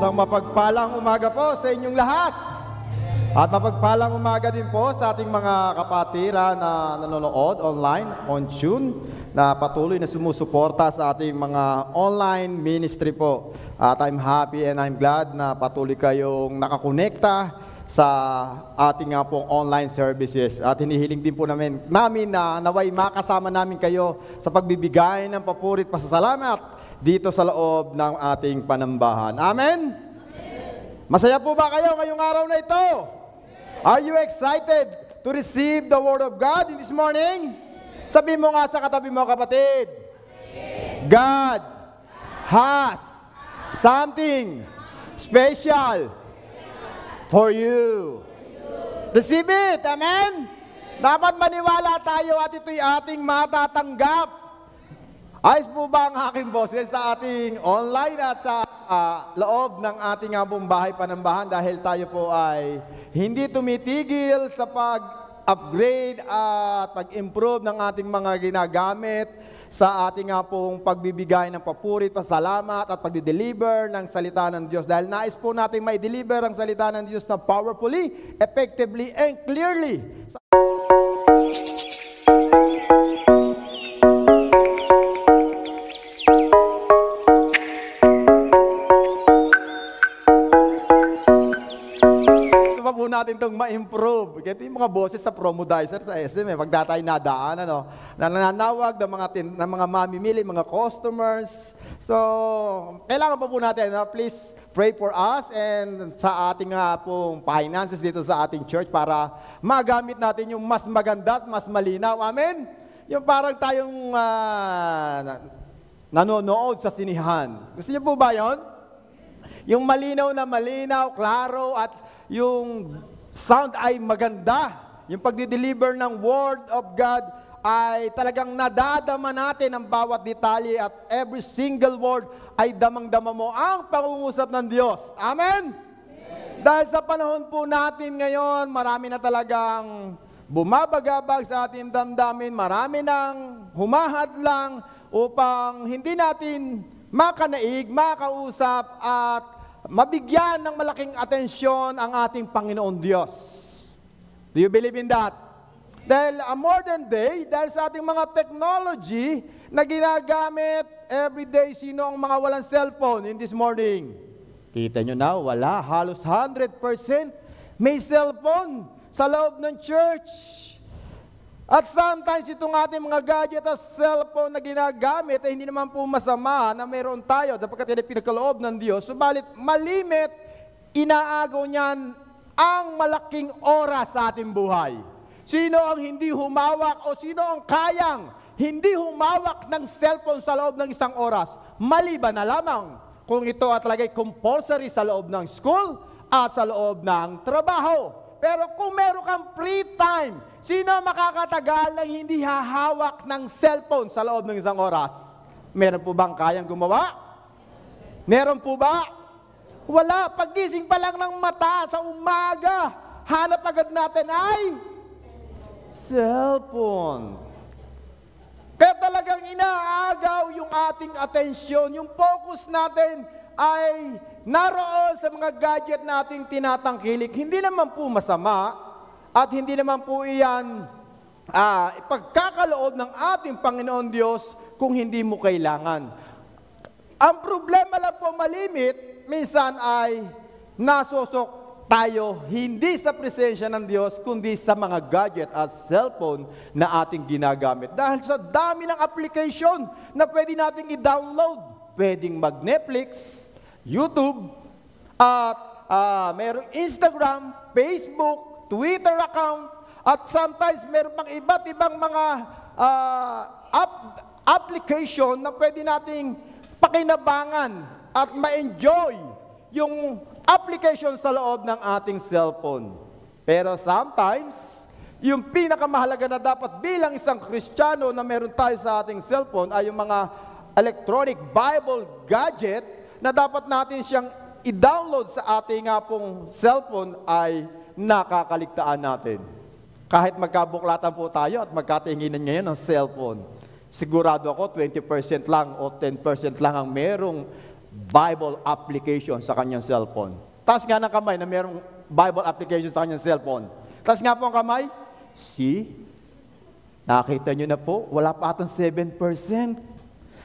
Isang mapagpalang umaga po sa inyong lahat. At mapagpalang umaga din po sa ating mga kapatira na nanonood online, on tune, na patuloy na sumusuporta sa ating mga online ministry po. At I'm happy and I'm glad na patuloy kayong nakakonekta sa ating nga pong online services. At hinihiling din po namin na naway makasama namin kayo sa pagbibigay ng papurit pasasalamat dito sa loob ng ating panambahan. Amen? Masaya po ba kayo ngayong araw na ito? Are you excited to receive the Word of God in this morning? Sabi mo nga sa katabi mo, kapatid, God has something special for you. Receive it. Amen? Dapat maniwala tayo at ito'y ating matatanggap. Ayos po ba ang aking boses sa ating online at sa loob ng ating buong bahay panambahan, dahil tayo po ay hindi tumitigil sa pag-upgrade at pag-improve ng ating mga ginagamit sa ating pong pagbibigay ng papuri, pasalamat at pag-deliver ng salita ng Diyos. Dahil nais po natin may deliver ang salita ng Diyos na powerfully, effectively, and clearly. Natin itong ma-improve. Ito yung mga boses sa promodizer sa SM, pagda tayo nadaan, nananawag ng mga mamimili, mga customers. So, kailangan pa po natin, please pray for us and sa ating pong finances dito sa ating church para magamit natin yung mas maganda at mas malinaw. Amen? Yung parang tayong nanonood sa sinihan. Gusto niyo po ba yun? Yung malinaw na malinaw, klaro, at yung sound ay maganda. Yung pagdi-deliver ng Word of God ay talagang nadadama natin ang bawat detalye at every single word ay damang-dama mo ang pangungusap ng Diyos. Amen? Dahil sa panahon po natin ngayon, marami na talagang bumabagabag sa ating damdamin, marami nang humahadlang upang hindi natin makanaig, makausap at mabigyan ng malaking atensyon ang ating Panginoon Diyos. Do you believe in that? Dahil a modern day, dahil sa ating mga technology na ginagamit everyday, sino ang mga walang cellphone in this morning? Kita nyo na, wala. Halos 100% may cellphone sa loob ng church. At sometimes itong ating mga gadget at cellphone na ginagamit ay hindi naman po masama na mayroon tayo sapagkat yan ay pinagkaloob ng Diyos. Subalit malimit, inaagaw niyan ang malaking oras sa ating buhay. Sino ang hindi humawak o sino ang kayang hindi humawak ng cellphone sa loob ng isang oras? Maliban na lamang kung ito at talagang compulsory sa loob ng school at sa loob ng trabaho. Pero kung meron kang free time, sino makakatagal na hindi hahawak ng cellphone sa loob ng isang oras? Meron po bang kayang gumawa? Meron po ba? Wala. Paggising pa lang ng mata sa umaga, hanap agad natin ay cellphone. Kaya talagang inaagaw yung ating atensyon, yung focus natin ay naroon sa mga gadget nating tinatangkilik. Hindi naman po masama at hindi naman po iyan ipagkakaloob ng ating Panginoon Diyos kung hindi mo kailangan. Ang problema lang po malimit, minsan ay nasosok tayo hindi sa presensya ng Diyos kundi sa mga gadget at cellphone na ating ginagamit. Dahil sa dami ng application na pwede nating i-download. Pwedeng mag-Netflix, YouTube, at mayroong Instagram, Facebook, Twitter account, at sometimes mayroong pang iba't ibang mga application na pwede nating pakinabangan at ma-enjoy yung application sa loob ng ating cellphone. Pero sometimes, yung pinakamahalaga na dapat bilang isang Kristiyano na meron tayo sa ating cellphone ay yung mga electronic Bible gadget na dapat natin siyang i-download sa ating pong cellphone ay nakakaligtaan natin. Kahit magkabuklatan po tayo at magkatinginan ngayon ng cellphone, sigurado ako 20% lang o 10% lang ang merong Bible application sa kanyang cellphone. Taas nga ng kamay na mayroong Bible application sa kanyang cellphone. Taas nga po ang kamay. See? Nakita nyo na po, wala pa atang 7%.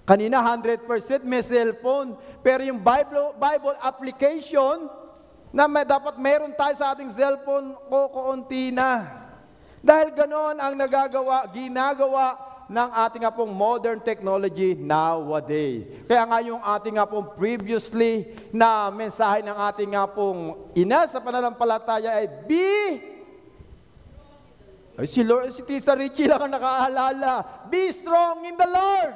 Kanina 100% may cellphone. Pero yung Bible application na dapat meron tayo sa ating cellphone, kukunti na. Dahil ganoon ang ginagawa ng ating pong modern technology nowadays. Kaya nga yung ating pong previously na mensahe ng ating pong ina sa pananampalataya ay si Tita Richie lang ang nakaalala. Be strong in the Lord.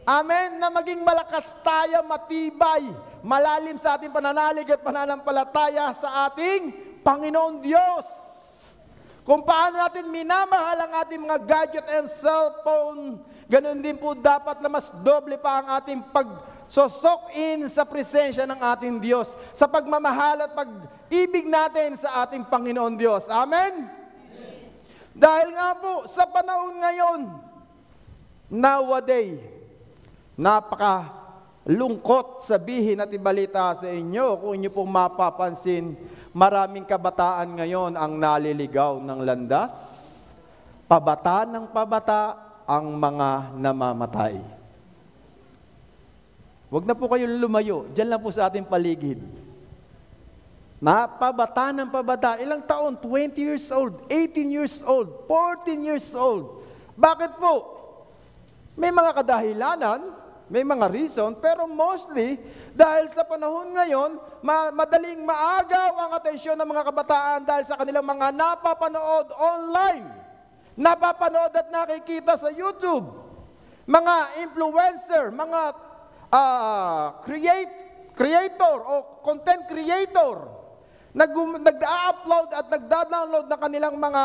Amen. Na maging malakas tayo, matibay, malalim sa ating pananalig at pananampalataya sa ating Panginoon Diyos. Kung paano natin minamahal ang ating mga gadget and cellphone, ganun din po dapat na mas doble pa ang ating pagsosok in sa presensya ng ating Diyos, sa pagmamahal at pag-ibig natin sa ating Panginoon Diyos. Amen? Dahil nga po, sa panahon ngayon, nowadays, napakalungkot sabihin at ibalita sa inyo, kung inyo pong mapapansin, maraming kabataan ngayon ang naliligaw ng landas. Pabata ng pabata ang mga namamatay. Huwag na po kayong lumayo. Diyan lang po sa ating paligid. Pabata ng pabata. Ilang taon? 20 years old, 18 years old, 14 years old. Bakit po? May mga kadahilanan, may mga reason, pero mostly, dahil sa panahon ngayon, madaling maagaw ang atensyon ng mga kabataan dahil sa kanilang mga napapanood online, napapanood at nakikita sa YouTube, mga influencer, mga creator o content creator, nag-upload at nagda-download ng kanilang mga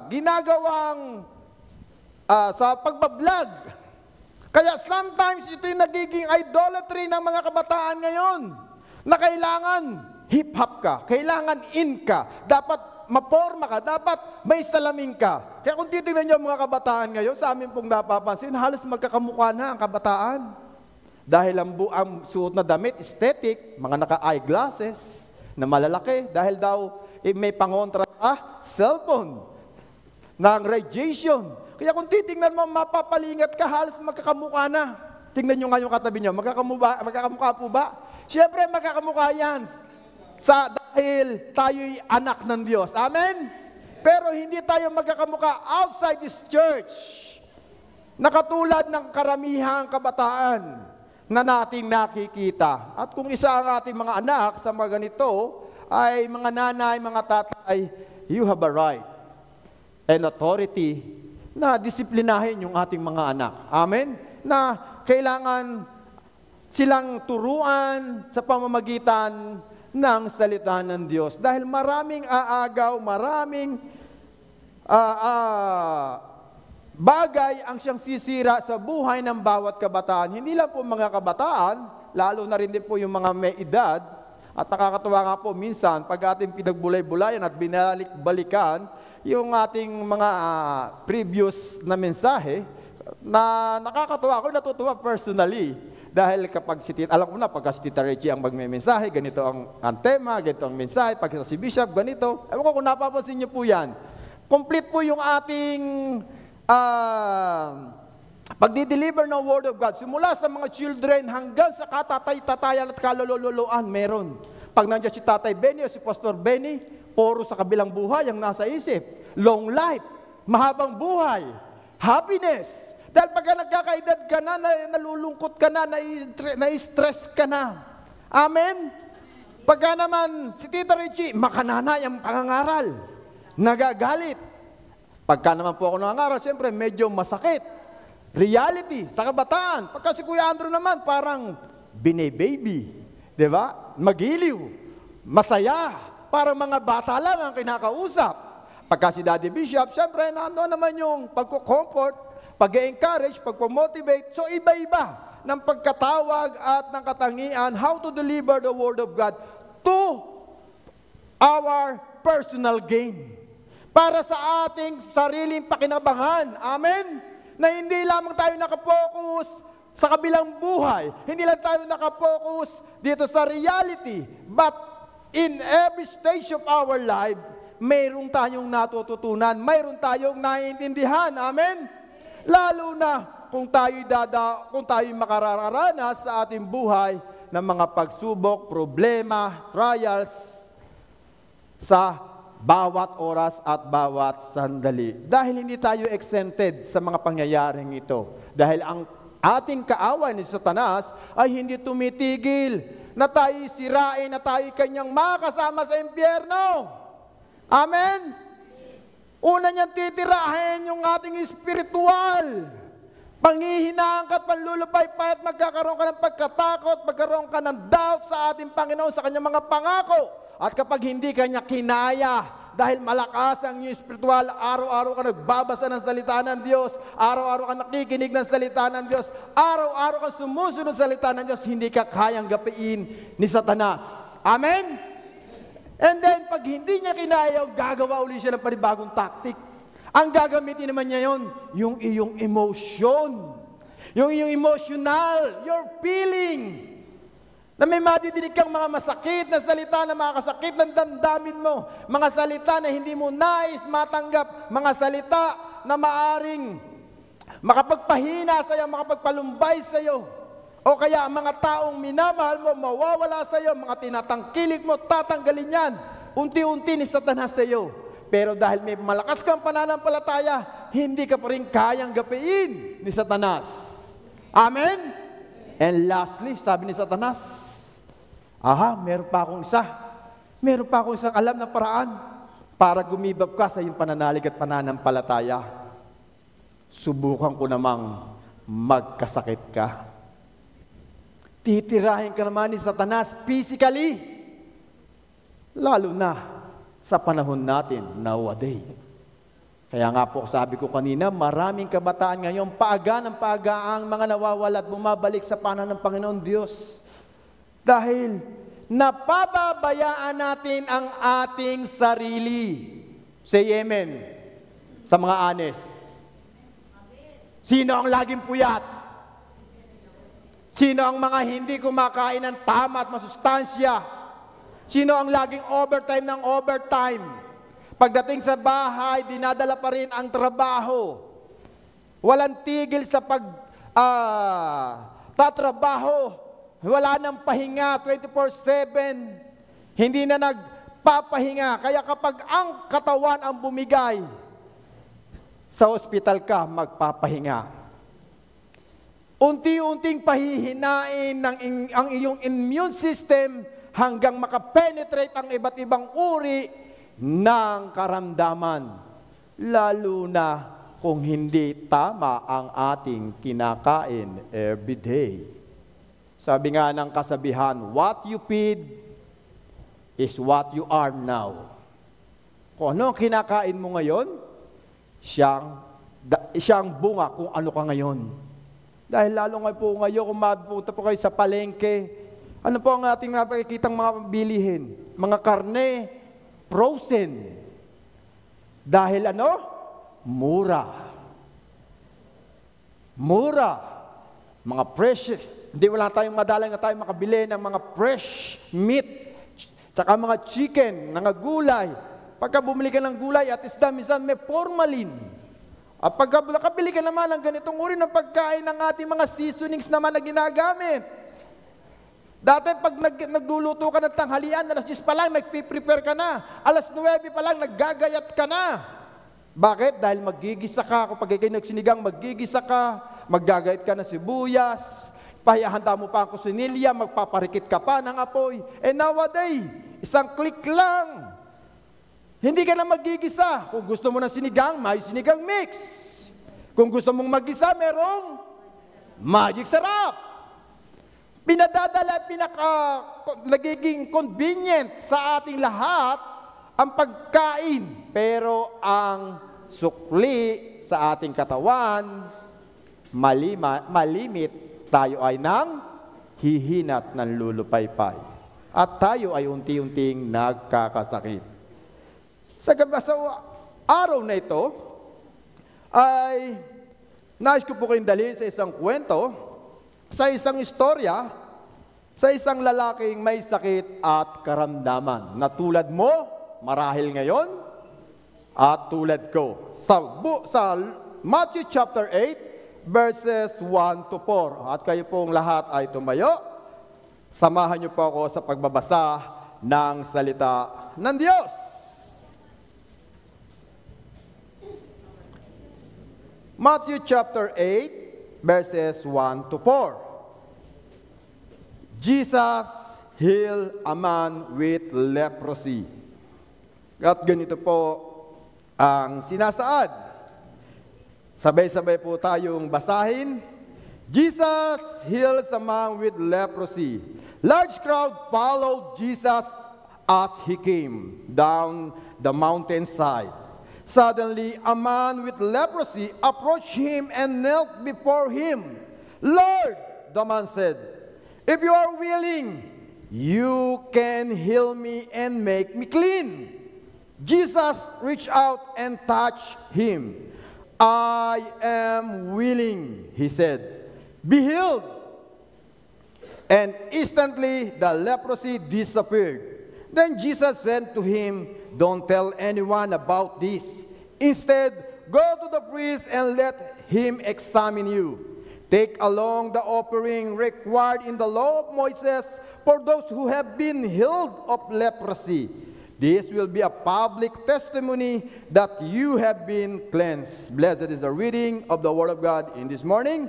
ginagawang sa pagbablog. Kaya sometimes ito yung nagiging idolatry ng mga kabataan ngayon na kailangan hip-hop ka, kailangan in ka, dapat maporma ka, dapat may salamin ka. Kaya kung titignan niyo mga kabataan ngayon, sa amin pong napapansin, halos magkakamukha na ang kabataan. Dahil ang suot na damit, aesthetic, mga naka-eyeglasses na malalaki, dahil daw may pangontra cellphone, ng radiation. Kaya kung titingnan mo, mapapalingat ka, halos magkakamukha na. Tingnan nyo nga yung katabi nyo, magkakamukha po ba? Siyempre, magkakamukha yan. Dahil tayo'y anak ng Diyos. Amen? Pero hindi tayo magkakamukha outside this church. Nakatulad ng karamihang kabataan na nating nakikita. At kung isa ang ating mga anak sa mga ganito, ay mga nanay, mga tatay, you have a right and authority na disiplinahin yung ating mga anak. Amen? Na kailangan silang turuan sa pamamagitan ng salita ng Diyos. Dahil maraming aagaw, maraming bagay ang siyang sisira sa buhay ng bawat kabataan. Hindi lang po mga kabataan, lalo na rin din po yung mga may edad. At nakakatuwa nga po minsan, pag ating pinagbulay-bulayan at binalik-balikan, yung ating mga previous na mensahe, na nakakatuwa ako, natutuwa personally. Dahil kapag alam ko na, pagka si Tita Richie ang magme-mensahe, ganito ang tema, ganito ang mensahe, pag si Bishop, ganito. Ewan ko kung napapansin niyo po yan. Complete po yung ating pagdi-deliver ng Word of God. Simula sa mga children hanggang sa katatay-tatayan at kalololoan, meron. Pag nandiyan si Tatay Benny o si Pastor Benny, puro sa kabilang buhay ang nasa isip. Long life, mahabang buhay, happiness. Dahil pagka nagkakaedad ka na, nalulungkot ka na, na-stress ka na. Amen? Pagka naman si Tita Richie, makananay ang pangangaral, nagagalit. Pagka naman po ako nangangaral, siyempre medyo masakit. Reality, sa kabataan. Pagka si Kuya Andrew naman, parang bine-baby. Diba? Magiliw, masaya, parang mga bata lang ang kinakausap. Pagka si Daddy Bishop, siyempre, nando naman yung pagko-comfort, pag-encourage, pagpo-motivate. So, iba-iba ng pagkatawag at ng katangian, how to deliver the Word of God to our personal gain. Para sa ating sariling pakinabangan. Amen? Na hindi lamang tayo nakapokus sa kabilang buhay. Hindi lang tayo nakapokus dito sa reality, but in every stage of our life, mayroon tayong natututunan, mayroon tayong naiintindihan. Amen? Lalo na kung tayo'y makararanas sa ating buhay ng mga pagsubok, problema, trials sa bawat oras at bawat sandali. Dahil hindi tayo exempted sa mga pangyayaring ito. Dahil ang ating kaaway ni Satanas ay hindi tumitigil na tayo sirain, na tayo kanyang makasama sa impyerno. Amen? Una niyang titirahin yung ating espiritual. Panghihinaan ka at panlulupay-pay at magkakaroon ka ng pagkatakot, magkaroon ka ng doubt sa ating Panginoon, sa kanyang mga pangako. At kapag hindi kanya kinaya, dahil malakas ang iyong espiritual, araw-araw ka nagbabasa ng salita ng Diyos, araw-araw ka nakikinig ng salita ng Diyos, araw-araw ka sumusunod sa salita ng Diyos, hindi ka kayang gapiin ni Satanas. Amen? And then, pag hindi niya kinaya, gagawa ulit siya ng panibagong tactic. Ang gagamitin naman niya yon, yung iyong emotion. Yung iyong emotional, your feeling. Na may madidinig kang mga masakit na salita na makakasakit ng damdamin mo. Mga salita na hindi mo nais matanggap. Mga salita na maaring makapagpahina sa iyo, makapagpalumbay sa iyo. O kaya ang mga taong minamahal mo, mawawala sa iyo, mga tinatangkilik mo, tatanggalin yan. Unti-unti ni Satanas sa iyo. Pero dahil may malakas kang pananampalataya, hindi ka pa rin kayang gapiin ni Satanas. Amen? And lastly, sabi ni Satanas, meron pa akong isa. Meron pa akong isang alam na paraan para gumibab ka sa iyong pananalig at pananampalataya. Subukan ko namang magkasakit ka. Titirahin ka naman ni Satanas physically, lalo na sa panahon natin nowadays. Kaya nga po sabi ko kanina, maraming kabataan ngayon paaga ng paaga ang mga nawawala at bumabalik sa panahon ng Panginoon Diyos. Dahil napapabayaan natin ang ating sarili. Say amen sa mga honest. Sino ang laging puyat? Sino ang mga hindi kumakain ng tama at masustansya? Sino ang laging overtime ng overtime? Pagdating sa bahay, dinadala pa rin ang trabaho. Walang tigil sa tatrabaho. Wala nang pahinga 24/7. Hindi na nagpapahinga. Kaya kapag ang katawan ang bumigay, sa ospital ka magpapahinga. Unti-unting pahihinain ang iyong immune system hanggang makapenetrate ang iba't ibang uri ng karamdaman. Lalo na kung hindi tama ang ating kinakain every day. Sabi nga ng kasabihan, what you feed is what you are now. Kung ano ang kinakain mo ngayon, siyang bunga kung ano ka ngayon. Dahil lalo nga po ngayon, kung mapunta po kayo sa palengke, ano po ang ating makikitang mga bilihin? Mga karne, frozen. Dahil ano? Mura. Mura. Mga fresh. Hindi wala tayong madalang na tayong makabili ng mga fresh meat. Tsaka mga chicken, mga gulay. Pagka bumili ka ng gulay at isda, minsan may formalin. At pagka nakabili ka naman ng ganitong uri ng pagkain ng ating mga seasonings naman na ginagamit. Dati pag nagluluto ka ng tanghalian, alas 10 pa lang, nagpiprepare ka na. Alas 9 pa lang, naggagayat ka na. Bakit? Dahil magigisa ka. Kung pagkakay nagsinigang, magigisa ka. Maggagayat ka ng sibuyas. Pahihanda mo pa ang kusinilya, magpaparikit ka pa ng apoy. And nowadays, isang click lang. Hindi ka na magigisa. Kung gusto mo ng sinigang, may sinigang mix. Kung gusto mong magisa, merong magic sarap. Pinadadala, nagiging convenient sa ating lahat ang pagkain. Pero ang sukli sa ating katawan, malimit, tayo ay nang hihinat ng lulupaypay. At tayo ay unti-unting nagkakasakit. Sa araw na ito, ay nais ko po kayong dalhin sa isang kwento sa isang istorya, sa isang lalaking may sakit at karamdaman na tulad mo, marahil ngayon, at tulad ko. Sa Matthew chapter 8, verses 1 to 4. At kayo pong lahat ay tumayo. Samahan niyo po ako sa pagbabasa ng salita ng Diyos. Matthew chapter 8, verses 1 to 4. Jesus healed a man with leprosy. At ganito po ang sinasaad. Sabay-sabay po tayong basahin. Jesus heals a man with leprosy. Large crowd followed Jesus as he came down the mountainside. Suddenly, a man with leprosy approached him and knelt before him. Lord, the man said, if you are willing, you can heal me and make me clean. Jesus reached out and touched him. I am willing, he said. Be healed. And instantly the leprosy disappeared. Then Jesus said to him, don't tell anyone about this. Instead, go to the priest and let him examine you. Take along the offering required in the law of Moses for those who have been healed of leprosy. This will be a public testimony that you have been cleansed. Blessed is the reading of the Word of God in this morning.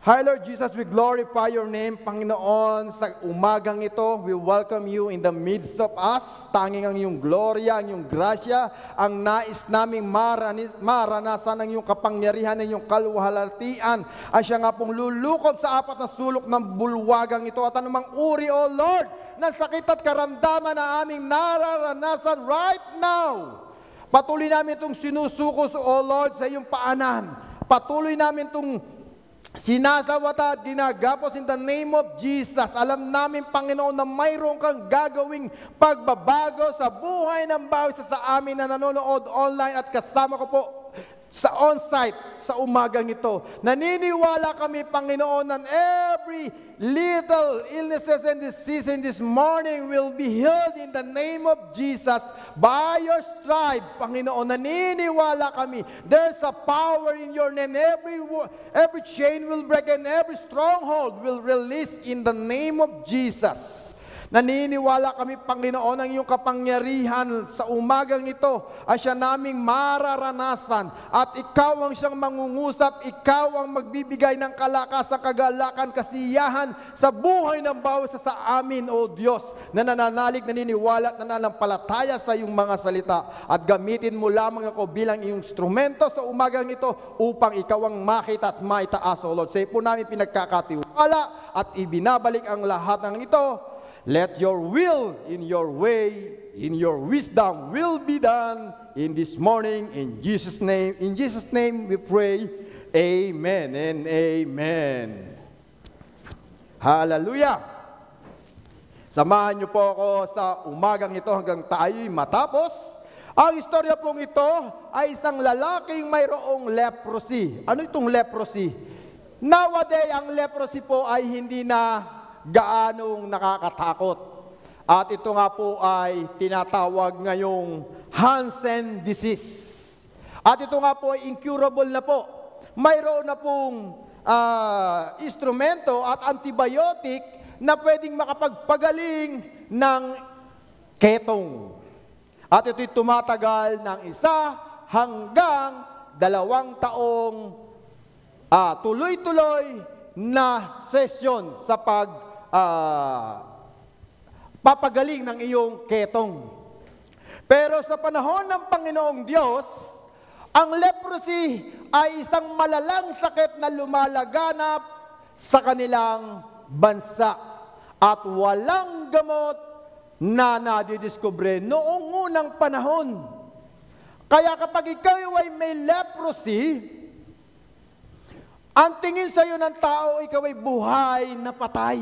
Hi, Lord Jesus, we glorify your name, Panginoon. Sa umagang ito, we welcome you in the midst of us. Tanging ang iyong gloria, ang iyong grasya, ang nais naming maranasan ang iyong kapangyarihan, ang iyong kaluwalhatian. Ay siya nga pong lulukod sa apat na sulok ng bulwagang ito. At anumang uri, O Lord, ng sakit at karamdaman na aming nararanasan right now. Patuloy namin itong sinusuko, O Lord, sa iyong paanan. Patuloy namin itong sinasawata at ginagapos in the name of Jesus. Alam namin, Panginoon, na mayroon kang gagawing pagbabago sa buhay ng bawat isa sa amin na nanonood online at kasama ko po sa on-site sa umagang ito. Naniniwala kami, Panginoon, na every little illnesses and disease in this morning will be healed in the name of Jesus by your stripe, Panginoon. Naniniwala kami. There's a power in your name. Every chain will break and every stronghold will release in the name of Jesus. Naniniwala kami, Panginoon, ang iyong kapangyarihan sa umagang ito ay siya naming mararanasan at ikaw ang siyang mangungusap, ikaw ang magbibigay ng kalakasan, kagalakan, kasiyahan sa buhay ng bawat isa sa amin, O Diyos, na nananalig, naniniwala at nananampalataya sa iyong mga salita. At gamitin mo lamang ako bilang iyong instrumento sa umagang ito upang ikaw ang makita at maitaas, O Lord. Sa po namin pinagkakatiwala at ibinabalik ang lahat ng ito. Let your will, in your way, in your wisdom will be done in this morning. In Jesus' name we pray. Amen and amen. Hallelujah. Samahan niyo po ako sa umagang ito hanggang tayo'y matapos. Ang istorya pong ito ay isang lalaking mayroong leprosy. Ano itong leprosy? Nowadays, ang leprosy po ay hindi na gaanong nakakatakot. At ito nga po ay tinatawag ngayong Hansen disease. At ito nga po ay incurable na po. Mayroon na pong instrumento at antibiotic na pwedeng makapagpagaling ng ketong. At ito'y tumatagal ng 1 hanggang 2 taong tuloy-tuloy na session sa papagaling ng iyong ketong. Pero sa panahon ng Panginoong Diyos, ang leprosy ay isang malalang sakit na lumalaganap sa kanilang bansa at walang gamot na nadidiskubre noong unang panahon. Kaya kapag ikaw ay may leprosy, ang tingin sa iyo ng tao, ikaw ay buhay na patay.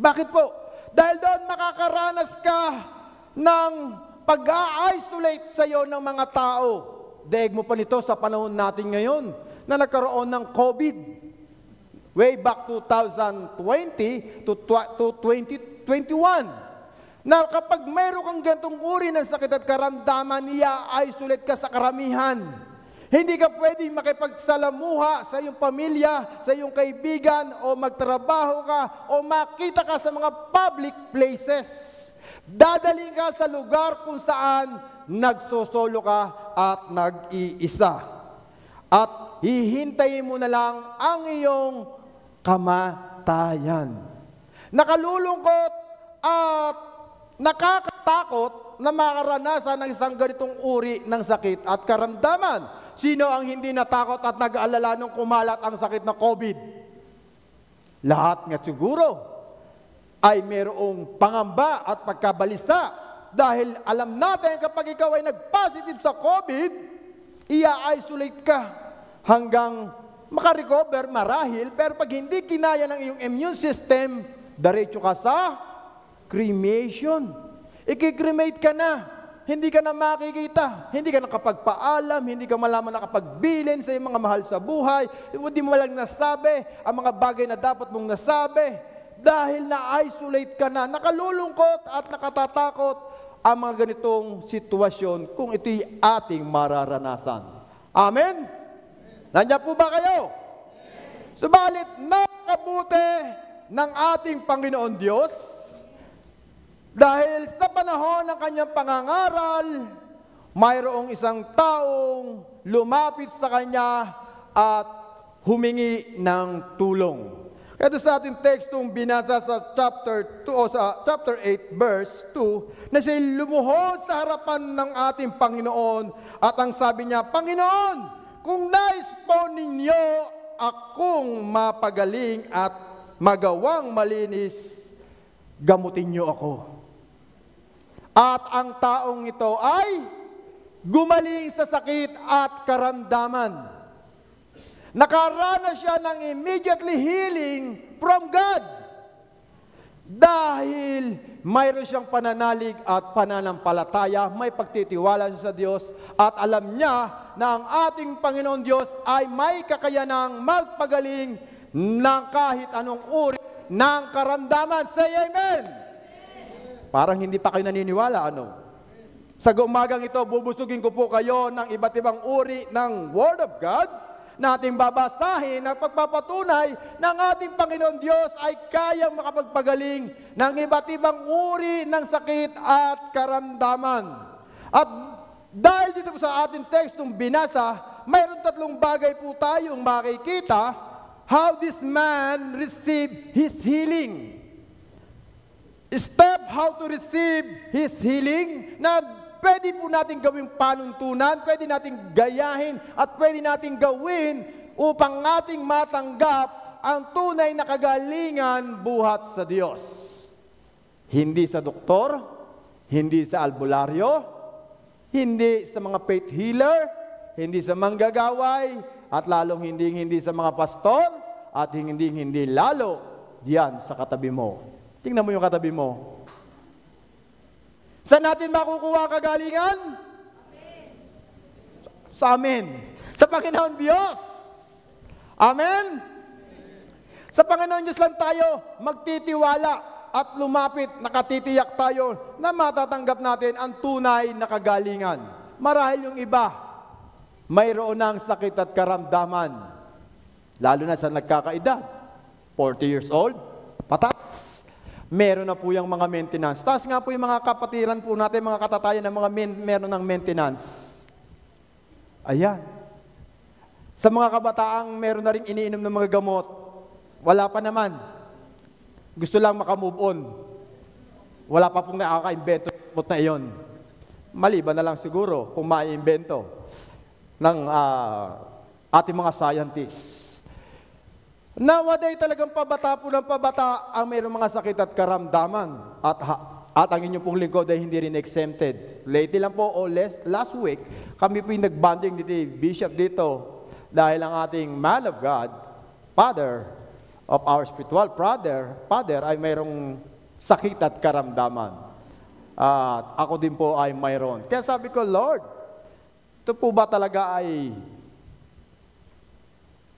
Bakit po? Dahil doon makakaranas ka ng pag-a-isolate sa iyo ng mga tao. Daig mo pa nito sa panahon natin ngayon na nagkaroon ng COVID. way back 2020 to 2021, na kapag mayroon kang gantong uri ng sakit at karamdaman, i-isolate ka sa karamihan. Hindi ka pwedeng makipagsalamuha sa iyong pamilya, sa iyong kaibigan, o magtrabaho ka, o makita ka sa mga public places. Dadaling ka sa lugar kung saan nagsosolo ka at nag-iisa. At hihintayin mo na lang ang iyong kamatayan. Nakalulungkot at nakakatakot na makaranasan ng isang ganitong uri ng sakit at karamdaman. Sino ang hindi natakot at nag-aalala nung kumalat ang sakit na COVID? Lahat nga siguro ay mayroong pangamba at pagkabalisa dahil alam natin kapag ikaw ay nag-positive sa COVID, i-isolate ka hanggang makarecover marahil, pero pag hindi kinaya ng iyong immune system, diretso ka sa cremation. Iki-cremate ka na. Hindi ka na makikita. Hindi ka nakapagpaalam. Hindi ka malaman nakapagbilin sa iyong mga mahal sa buhay. Hindi mo lang nasabi ang mga bagay na dapat mong nasabi. Dahil na-isolate ka na. Nakalulungkot at nakatatakot ang mga ganitong sitwasyon kung ito'y ating mararanasan. Amen? Nandiyan po ba kayo? Subalit, napakabuti ng ating Panginoon Diyos. Dahil sa panahon ng kanyang pangangaral, mayroong isang taong lumapit sa kanya at humingi ng tulong. Kaya sa ating tekstong binasa sa chapter 2 o sa chapter 8 verse 2, na siya lumuhod sa harapan ng ating Panginoon at ang sabi niya, Panginoon, kung nais po ninyo akong mapagaling at magawang malinis, gamutin niyo ako. At ang taong ito ay gumaling sa sakit at karamdaman. Nakaranas siya ng immediately healing from God. Dahil mayroon siyang pananalig at pananampalataya, may pagtitiwala siya sa Diyos, at alam niya na ang ating Panginoon Diyos ay may kakayanang magpagaling ng kahit anong uri ng karamdaman. Say amen! Parang hindi pa kayo naniniwala, ano? Sa umagang ito, bubusugin ko po kayo ng iba't ibang uri ng Word of God na ating babasahin at pagpapatunay ng ating Panginoon Diyos ay kayang makapagpagaling ng iba't ibang uri ng sakit at karamdaman. At dahil dito sa ating tekstong binasa, mayroon tatlong bagay po tayong makikita how this man received his healing. Step how to receive his healing na pwede po natin gawing panuntunan, pwede natin gayahin at pwede natin gawin upang ating matanggap ang tunay na kagalingan buhat sa Diyos. Hindi sa doktor, hindi sa albularyo, hindi sa mga faith healer, hindi sa manggagaway, at lalong hindi sa mga pastor, at hindi lalo diyan sa katabi mo. Tingnan mo yung katabi mo. Saan natin makukuha kagalingan? Amen. Sa amin. Sa Panginoon Diyos. Amen? Sa Panginoon Diyos lang tayo magtitiwala at lumapit, nakatitiyak tayo na matatanggap natin ang tunay na kagalingan. Marahil yung iba, mayroon ng sakit at karamdaman. Lalo na sa nagkakaedad. 40 years old, pataas. Meron na po yung mga maintenance. Taas nga po yung mga kapatiran po natin, mga katatayan ng mga meron ng maintenance. Ayan. Sa mga kabataang meron na rin iniinom ng mga gamot, wala pa naman. Gusto lang makamove on. Wala pa pong nakaka-invento na iyon. Maliban na lang siguro kung ma-invento ng ating mga scientists. Nowadays talagang pabata po ng pabata ang mayroong mga sakit at karamdaman. At ang inyong pong lingkod ay hindi rin exempted. Lately lang po, last week, kami po yung nag-bonding dito, Bishop dito, dahil ang ating man of God, Father of our spiritual Father ay mayroong sakit at karamdaman. At ako din po ay mayroon. Kaya sabi ko, Lord, ito po ba talaga ay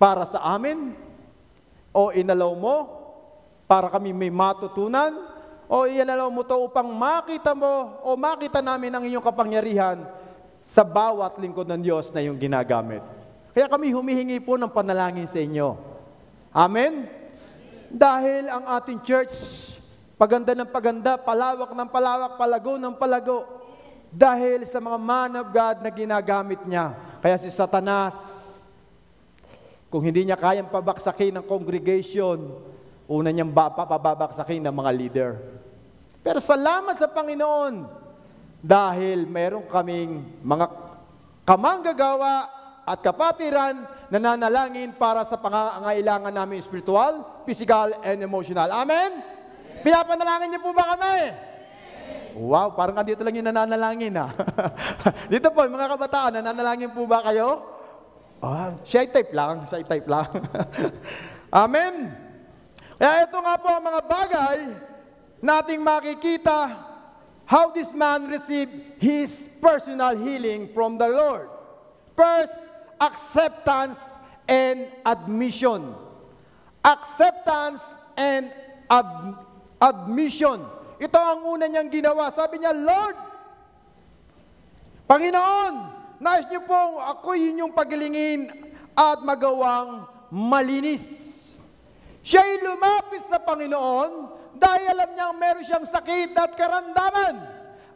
para sa amin? O inalaw mo para kami may matutunan? O inalaw mo to upang makita mo o makita namin ang inyong kapangyarihan sa bawat lingkod ng Diyos na iyong ginagamit? Kaya kami humihingi po ng panalangin sa inyo. Amen? Dahil ang ating church, paganda ng paganda, palawak ng palawak, palago ng palago, dahil sa mga man of God na ginagamit niya. Kaya si Satanas, kung hindi niya kayang pabaksakin ng congregation, una niyang papabaksakin ng mga leader. Pero salamat sa Panginoon, dahil meron kaming mga kamanggagawa at kapatiran na nanalangin para sa pangangailangan namin spiritual, physical, and emotional. Amen? Pinapanalangin niyo po ba kami? Wow, parang dito lang yung nananalangin ha. Dito po, mga kabataan, nananalangin po ba kayo? Shy type lang. Amen? Kaya ito nga po ang mga bagay nating makikita how this man received his personal healing from the Lord. First, acceptance and admission. Acceptance and admission. Ito ang una niyang ginawa. Sabi niya, Lord, Panginoon, nais niyo pong ako inyong paglingin at magawang malinis. Siya'y lumapit sa Panginoon dahil alam niyang meron siyang sakit at karamdaman.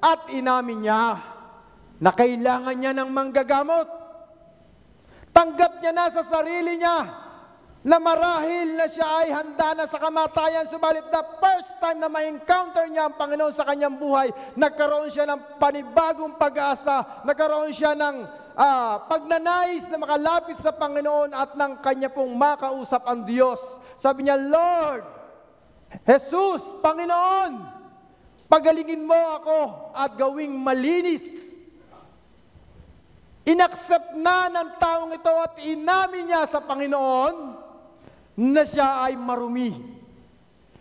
At inamin niya na kailangan niya ng manggagamot. Tanggap niya na sa sarili niya na marahil na siya ay handa na sa kamatayan, subalit the first time na ma-encounter niya ang Panginoon sa kanyang buhay, nagkaroon siya ng panibagong pag-asa, nagkaroon siya ng pagnanais na makalapit sa Panginoon at ng kanya pong makausap ang Diyos. Sabi niya, Lord, Jesus, Panginoon, pagalingin mo ako at gawing malinis. Inaccept na ng taong ito at inamin niya sa Panginoon na siya ay marumi,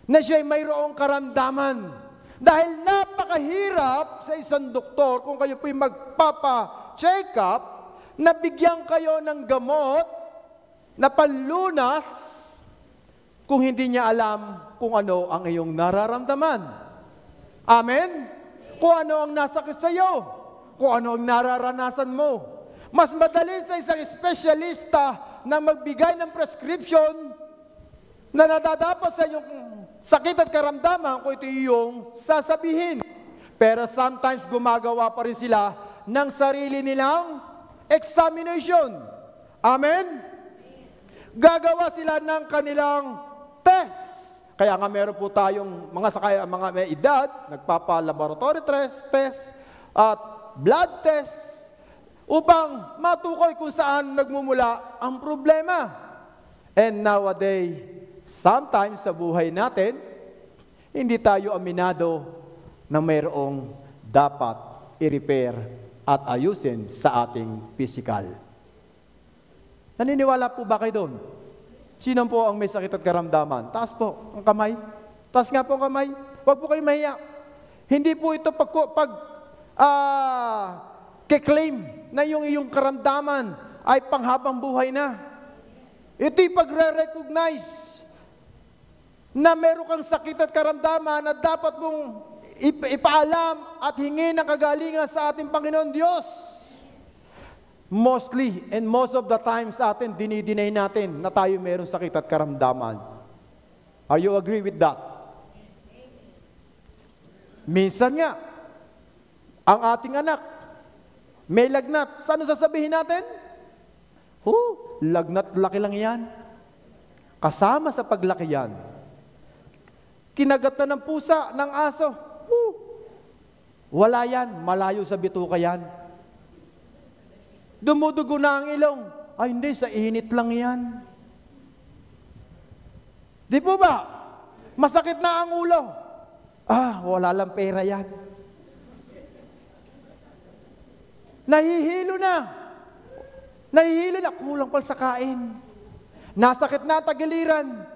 na siya ay mayroong karamdaman. Dahil napakahirap sa isang doktor kung kayo po'y magpapa-check up, na bigyan kayo ng gamot na panlunas kung hindi niya alam kung ano ang iyong nararamdaman. Amen? Kung ano ang nasakit sa iyo, kung ano ang nararanasan mo. Mas madali sa isang espesyalista na magbigay ng prescription na nadadapat sa iyong sakit at karamdaman kung ito yung sasabihin. Pero sometimes gumagawa pa rin sila ng sarili nilang examination. Amen? Gagawa sila ng kanilang test. Kaya nga meron po tayong mga may edad, nagpapa-laboratory test at blood test upang matukoy kung saan nagmumula ang problema. And nowadays, sometimes sa buhay natin, hindi tayo aminado na mayroong dapat i-repair at ayusin sa ating physical. Naniniwala po ba kayo doon? Sino po ang may sakit at karamdaman? Taas po ang kamay. Taas nga po ang kamay. Huwag po kayo mahiya. Hindi po ito ke-claim na yung iyong karamdaman ay panghabang buhay na. Ito'y pagre-recognize na meron kang sakit at karamdaman na dapat mong ipaalam at hingin ng kagalingan sa ating Panginoon Diyos. Mostly and most of the time sa atin, dinidinay natin na tayo meron sakit at karamdaman. Are you agree with that? Minsan nga, ang ating anak, may lagnat. Saan sasabihin natin? Lagnat, laki lang yan. Kasama sa paglaki yan. Kinagat na ng pusa, ng aso. Wala yan, malayo sa bituka yan. Dumudugo na ang ilong. Ay hindi, sa init lang yan. Di po ba? Masakit na ang ulo. Wala lang pera yan. Nahihilo na. Nahihilo na, kulang pa sa kain. Nasakit na tagiliran.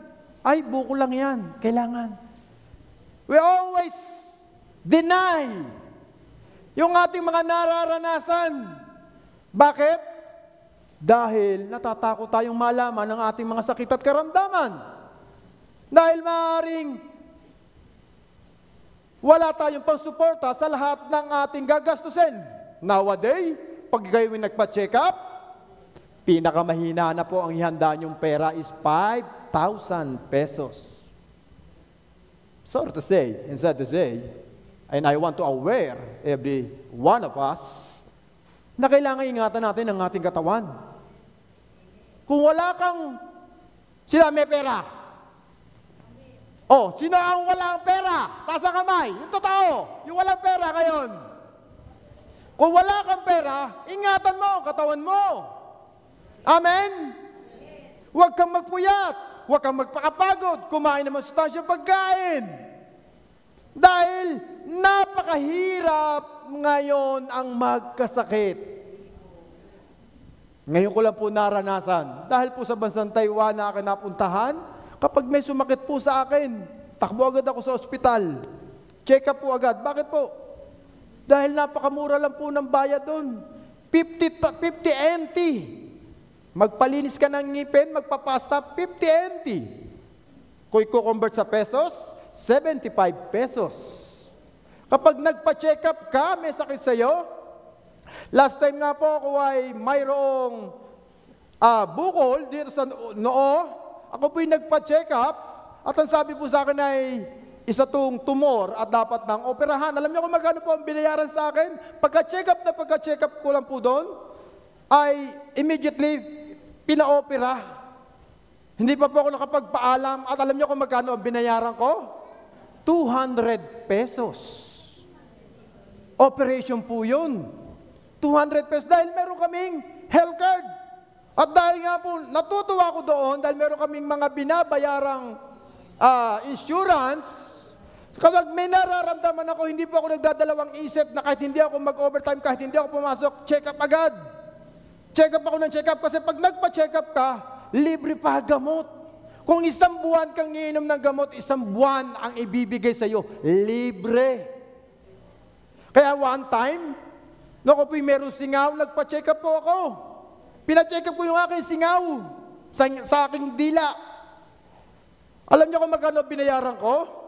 Ay, buko lang yan. Kailangan. We always deny yung ating mga nararanasan. Bakit? Dahil natatakot tayong malaman ng ating mga sakit at karamdaman. Dahil maaaring wala tayong pangsuporta sa lahat ng ating gagastusin. Nowadays, pag kayo nagpa-check up, pinakamahina na po ang ihanda niyong pera is 5,000 pesos. Sorry to say, and sad to say, and I want to aware every one of us, na kailangan ingatan natin ang ating katawan. Kung wala kang, sila may pera. Oh, sino ang walang pera? Taas ang kamay. Yung totoo, yung walang pera ngayon. Kung wala kang pera, ingatan mo ang katawan mo. Amen? Huwag kang magpuyat. Huwag kang magpakapagod. Kumain ng masustansyang pagkain. Dahil napakahirap ngayon ang magkasakit. Ngayon ko lang po naranasan. Dahil po sa bansang Taiwan na akin napuntahan, kapag may sumakit po sa akin, takbo agad ako sa ospital. Check up po agad. Bakit po? Dahil napakamura lang po ng bayad doon. 50 NT. Magpalinis ka ng ngipin, magpapasta, 50 NT. Kung i-convert sa pesos, 75 pesos. Kapag nagpa-check up ka, may sakit sa'yo. Last time nga po ako ay mayroong bukol dito sa noo. Ako po'y nagpa-check up at ang sabi po sa akin ay isa tong tumor at dapat nang operahan. Alam niyo kung magkano po ang binayaran sa akin? Pagka-check up ko lang po doon, ay immediately pina-opera. Hindi pa po ako nakapagpaalam at alam niyo kung magkano ang binayaran ko? 200 pesos. Operation po yun. 200 pesos dahil meron kaming health card. At dahil nga po, natutuwa ko doon dahil meron kaming mga binabayarang insurance. Kapag may nararamdaman ako, hindi po ako nagdadalawang isip na kahit hindi ako mag-overtime, kahit hindi ako pumasok, check up agad. Check up ako ng check up kasi pag nagpa-check up ka, libre pa gamot. Kung isang buwan kang iinom ng gamot, isang buwan ang ibibigay sa iyo, libre. Kaya one time, nung ako po'y meron singaw, nagpa-check up po ako. Pina-check up ko yung aking singaw sa aking dila. Alam niyo kung magkano binayaran ko?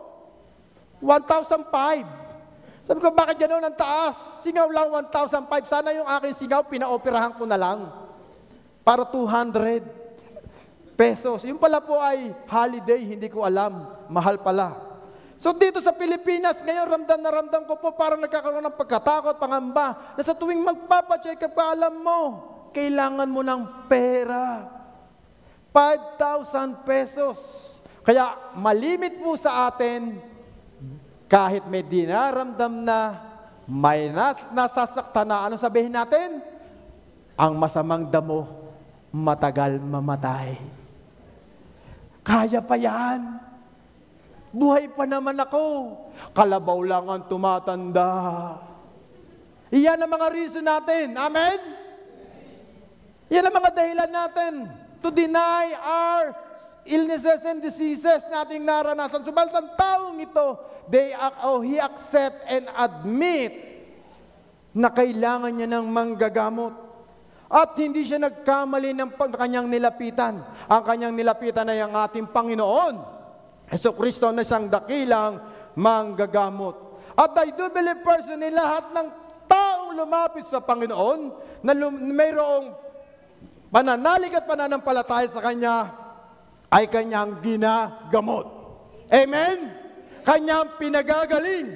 1,500. Sabi ko, bakit gano'n ang taas? Singaw lang 1,500. Sana yung aking singaw, pinaoperahan ko na lang. Para 200 pesos. Yung pala po ay holiday, hindi ko alam. Mahal pala. So dito sa Pilipinas, ngayon ramdam na ramdam ko po parang nagkakaroon ng pagkatakot, pangamba, na sa tuwing magpapacheck up, alam mo, kailangan mo ng pera. 5,000 pesos. Kaya malimit po sa atin, kahit may dinaramdam na, may nasasaktan na, anong sabihin natin? Ang masamang damo, matagal mamatay. Kaya pa yan. Buhay pa naman ako. Kalabaw lang ang tumatanda. Iyan ang mga reason natin. Amen? Iyan ang mga dahilan natin to deny our illnesses and diseases nating naranasan. Subalit ang taong ito, he accept and admit na kailangan niya ng manggagamot. At hindi siya nagkamali ng kanyang nilapitan. Ang kanyang nilapitan ay ang ating Panginoon Jesucristo na siyang dakilang manggagamot. At I do believe personally, lahat ng taong lumapit sa Panginoon, na mayroong pananalig at pananampalataya sa Kanya, ay Kanyang ginagamot. Amen? Kanyang pinagagaling.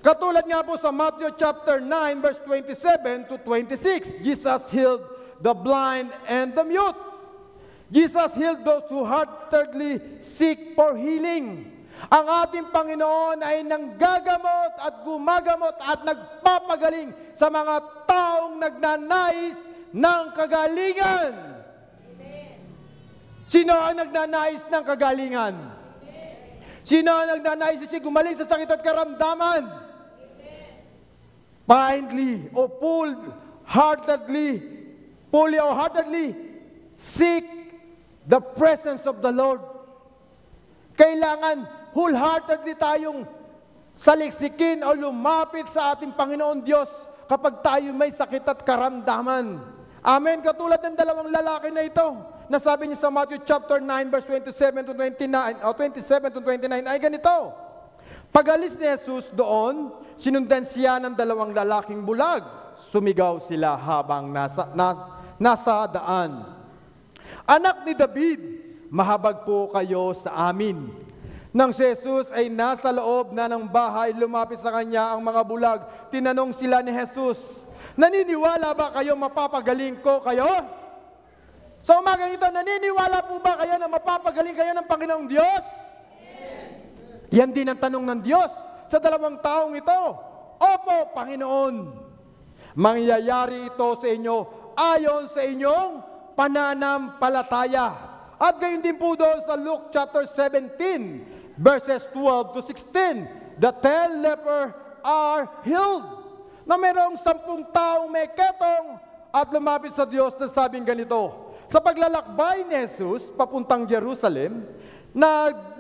Katulad nga po sa Matthew chapter 9, verse 27 to 26, Jesus healed the blind and the mute. Jesus healed those who heartedly seek for healing. Ang ating Panginoon ay nanggagamot at gumagamot at nagpapagaling sa mga taong nagnanais ng kagalingan. Amen. Sino ang nagnanais ng kagalingan? Amen. Sino ang nagnanais siya gumaling sa sakit at karamdaman? Amen. Blindly o fully or heartedly seek the presence of the Lord. Kailangan wholeheartedly tayong saliksikin o lumapit sa ating Panginoon Diyos kapag tayo may sakit at karamdaman. Amen. Katulad ng dalawang lalaki na ito na sabi niya sa Matthew chapter 9 verse 27 to 29 o 27 to 29 ay ganito. Pag-alis ni Jesus doon, sinundan siya ng dalawang lalaking bulag. Sumigaw sila habang nasa daan. Anak ni David, mahabag po kayo sa amin. Nang si Jesus ay nasa loob na ng bahay, lumapit sa kanya ang mga bulag. Tinanong sila ni Jesus, naniniwala ba kayo mapapagaling ko kayo? Sa umagang ito, naniniwala po ba kayo na mapapagaling kayo ng Panginoong Diyos? Yan din ang tanong ng Diyos sa dalawang taong ito. Opo, Panginoon. Mangyayari ito sa inyo ayon sa inyong pananampalataya. At gayon din po doon sa Luke chapter 17, verses 12 to 16. The 10 lepers are healed. Na mayroong 10 taong may ketong at lumapit sa Diyos na sabing ganito. Sa paglalakbay ni Jesus papuntang Jerusalem,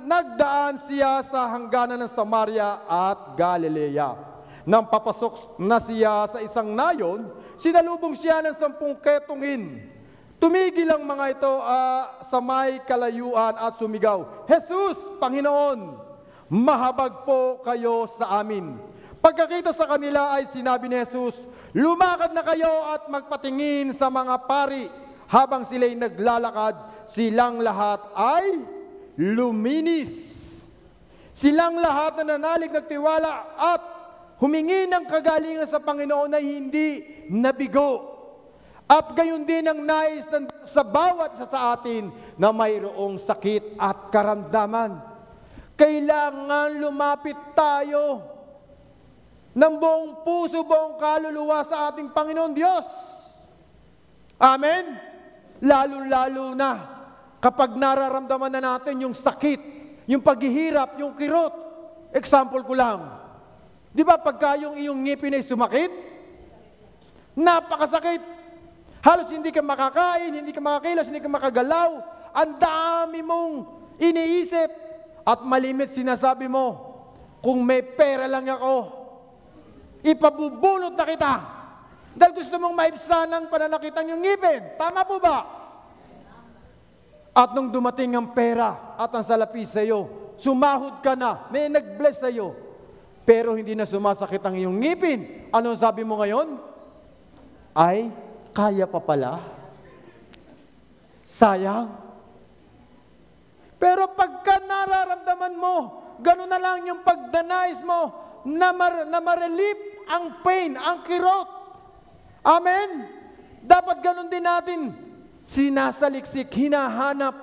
nagdaan siya sa hangganan ng Samaria at Galilea. Nang papasok na siya sa isang nayon, sinalubong siya ng 10 ketongin. Tumigil ang mga ito sa may kalayuan at sumigaw, Jesus, Panginoon, mahabag po kayo sa amin. Pagkakita sa kanila ay sinabi ni Jesus, lumakad na kayo at magpatingin sa mga pari. Habang sila'y naglalakad, silang lahat ay luminis. Silang lahat na nanalig, nagtiwala at humingi ng kagalingan sa Panginoon na hindi nabigo. At gayon din ang nais sa bawat isa sa atin na mayroong sakit at karamdaman. Kailangan lumapit tayo ng buong puso, buong kaluluwa sa ating Panginoon Diyos. Amen? Lalo-lalo na kapag nararamdaman na natin yung sakit, yung paghihirap, yung kirot. Example ko lang. Di ba pagka yung iyong ngipin ay sumakit? Napakasakit. Halos hindi ka makakain, hindi ka makakilos, hindi ka makagalaw. Ang dami mong iniisip. At malimit sinasabi mo, kung may pera lang ako, ipabubunot na kita. Dahil gusto mong maibsan ang pananakitan yung ngipin. Tama po ba? At nung dumating ang pera at ang salapi sa iyo, sumahod ka na, may nag-bless sa iyo. Pero hindi na sumasakit ang iyong ngipin. Anong sabi mo ngayon? Ay, kaya pa pala. Sayang. Pero pagka nararamdaman mo, gano'n na lang yung pagdanais mo na ma-relieve ang pain, ang kirot. Amen? Dapat gano'n din natin sinasaliksik, hinahanap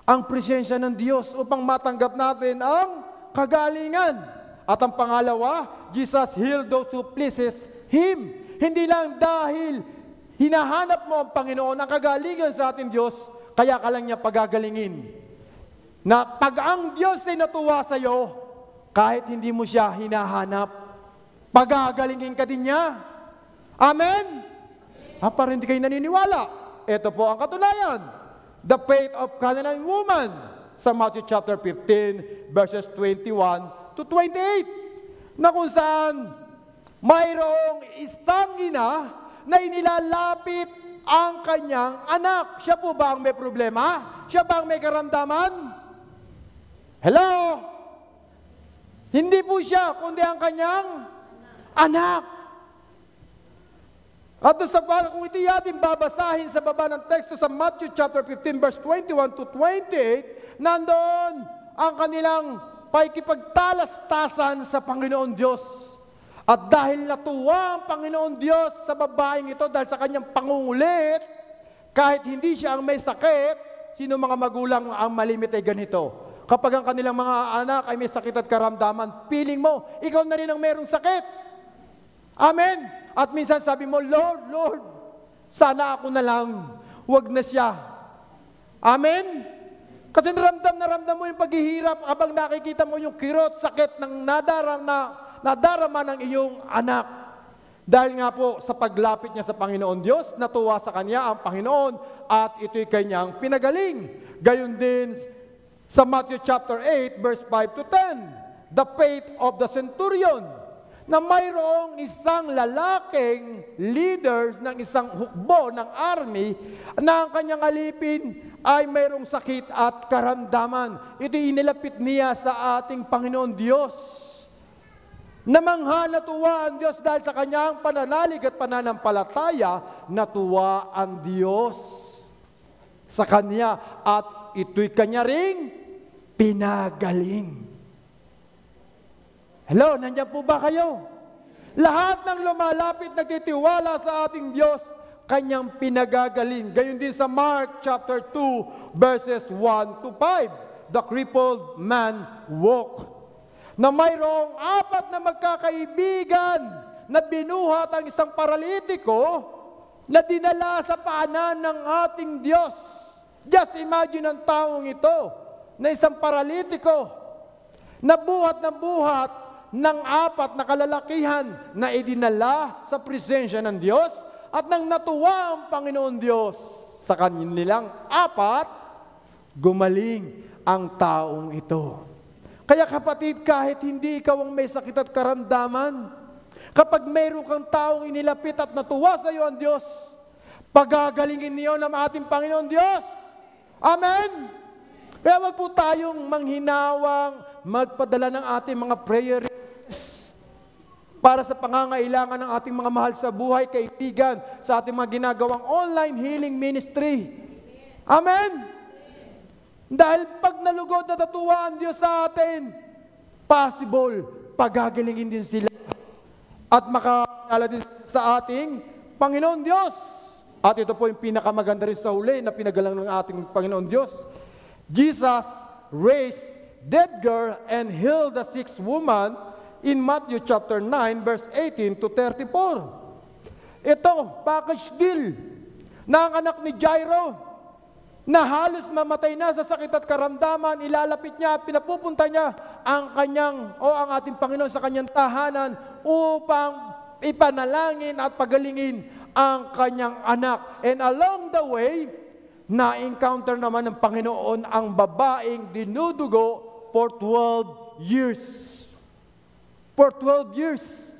ang presensya ng Diyos upang matanggap natin ang kagalingan. At ang pangalawa, Jesus healed those who pleases Him. Hindi lang dahil hinahanap mo ang Panginoon ang kagalingan sa ating Diyos, kaya ka lang niya pagagalingin. Na pag ang Diyos ay natuwa sa iyo, kahit hindi mo siya hinahanap, pagagalingin ka din niya. Amen? Parang hindi kayo naniniwala. Ito po ang katunayan. The faith of Canaanite woman sa Matthew chapter 15 verses 21 to 28, na kung saan mayroong isang ina na inilalapit ang kanyang anak. Siya po ba ang may problema? Siya ba ang may karamdaman? Hello? Hindi po siya, kundi ang kanyang anak. At kung ito yatin babasahin sa baba ng teksto sa Matthew chapter 15 verse 21 to 28, nandoon ang kanilang paikipagtalastasan sa Panginoon Diyos. At dahil natuwa ang Panginoon Diyos sa babaeng ito dahil sa kanyang pangungulit, kahit hindi siya ang may sakit, sino mga magulang ang malimit ay ganito. Kapag ang kanilang mga anak ay may sakit at karamdaman, feeling mo, ikaw na rin ang merong sakit. Amen? At minsan sabi mo, Lord, sana ako na lang, wag na siya. Amen? Kasi naramdam mo yung paghihirap habang nakikita mo yung kirot, sakit ng nadarama ng iyong anak. Dahil nga po sa paglapit niya sa Panginoon Diyos, natuwa sa kanya ang Panginoon at ito'y kanyang pinagaling. Gayon din sa Matthew chapter 8 verse 5 to 10, the faith of the centurion, na mayroong isang lalaking leaders ng isang hukbo ng army na ang kanyang alipin ay mayroong sakit at karamdaman. Ito inilapit niya sa ating Panginoon Diyos. Namangha natuwa ang Diyos dahil sa kanyang pananalig at pananampalataya, natuwa ang Diyos sa kanya at ito'y kanya ring pinagaling. Hello, nandiyan po ba kayo? Lahat ng lumalapit nagtitiwala sa ating Diyos, kanyang pinagagaling. Gayon din sa Mark chapter 2 verses 1 to 5. The crippled man walked. Na mayroong 4 na magkakaibigan na binuhat ang isang paralitiko na dinala sa paanan ng ating Diyos. Just imagine ang taong ito na isang paralitiko na buhat ng 4 na kalalakihan na idinala sa presensya ng Diyos. At nang natuwa ang Panginoon Diyos sa kanilang 4, gumaling ang taong ito. Kaya kapatid, kahit hindi ikaw ang may sakit at karamdaman, kapag mayroon kang taong inilapit at natuwa sa iyo ang Diyos, pagagalingin niyo ng ating Panginoon Diyos. Amen? Kaya wag po tayong manghinawang magpadala ng ating mga prayer para sa pangangailangan ng ating mga mahal sa buhay, kaibigan, sa ating mga ginagawang online healing ministry. Amen? Dahil pag nalugod na tatuwa ang Diyos sa atin, possible, pagagalingin din sila at makakala din sa ating Panginoon Diyos. At ito po yung pinakamaganda rin sa huli na pinagalang ng ating Panginoon Diyos. Jesus raised dead girl and healed the sick woman in Matthew chapter 9, verse 18 to 34. Ito, package deal na ang anak ni Jairo na halos mamatay na sa sakit at karamdaman, ilalapit niya, pinapupunta niya ang ating Panginoon sa kanyang tahanan upang ipanalangin at pagalingin ang kanyang anak. And along the way, na-encounter naman ng Panginoon ang babaeng dinudugo for 12 years. For 12 years.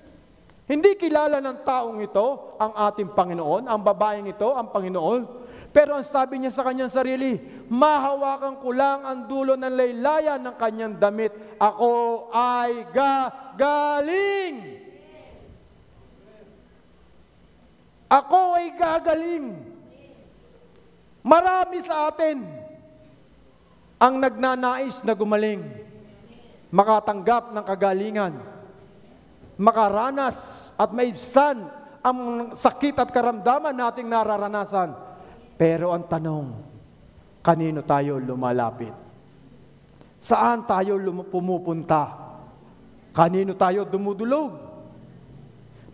Hindi kilala ng taong ito ang ating Panginoon, ang babaeng ito, ang Panginoon. Pero ang sabi niya sa kanyang sarili, mahawakan ko lang ang dulo ng laylayan ng kanyang damit. Ako ay gagaling. Ako ay gagaling. Marami sa atin ang nagnanais na gumaling, makatanggap ng kagalingan, makaranas at maibsan ang sakit at karamdaman nating nararanasan. Pero ang tanong, kanino tayo lumalapit? Saan tayo pumupunta? Kanino tayo dumudulog?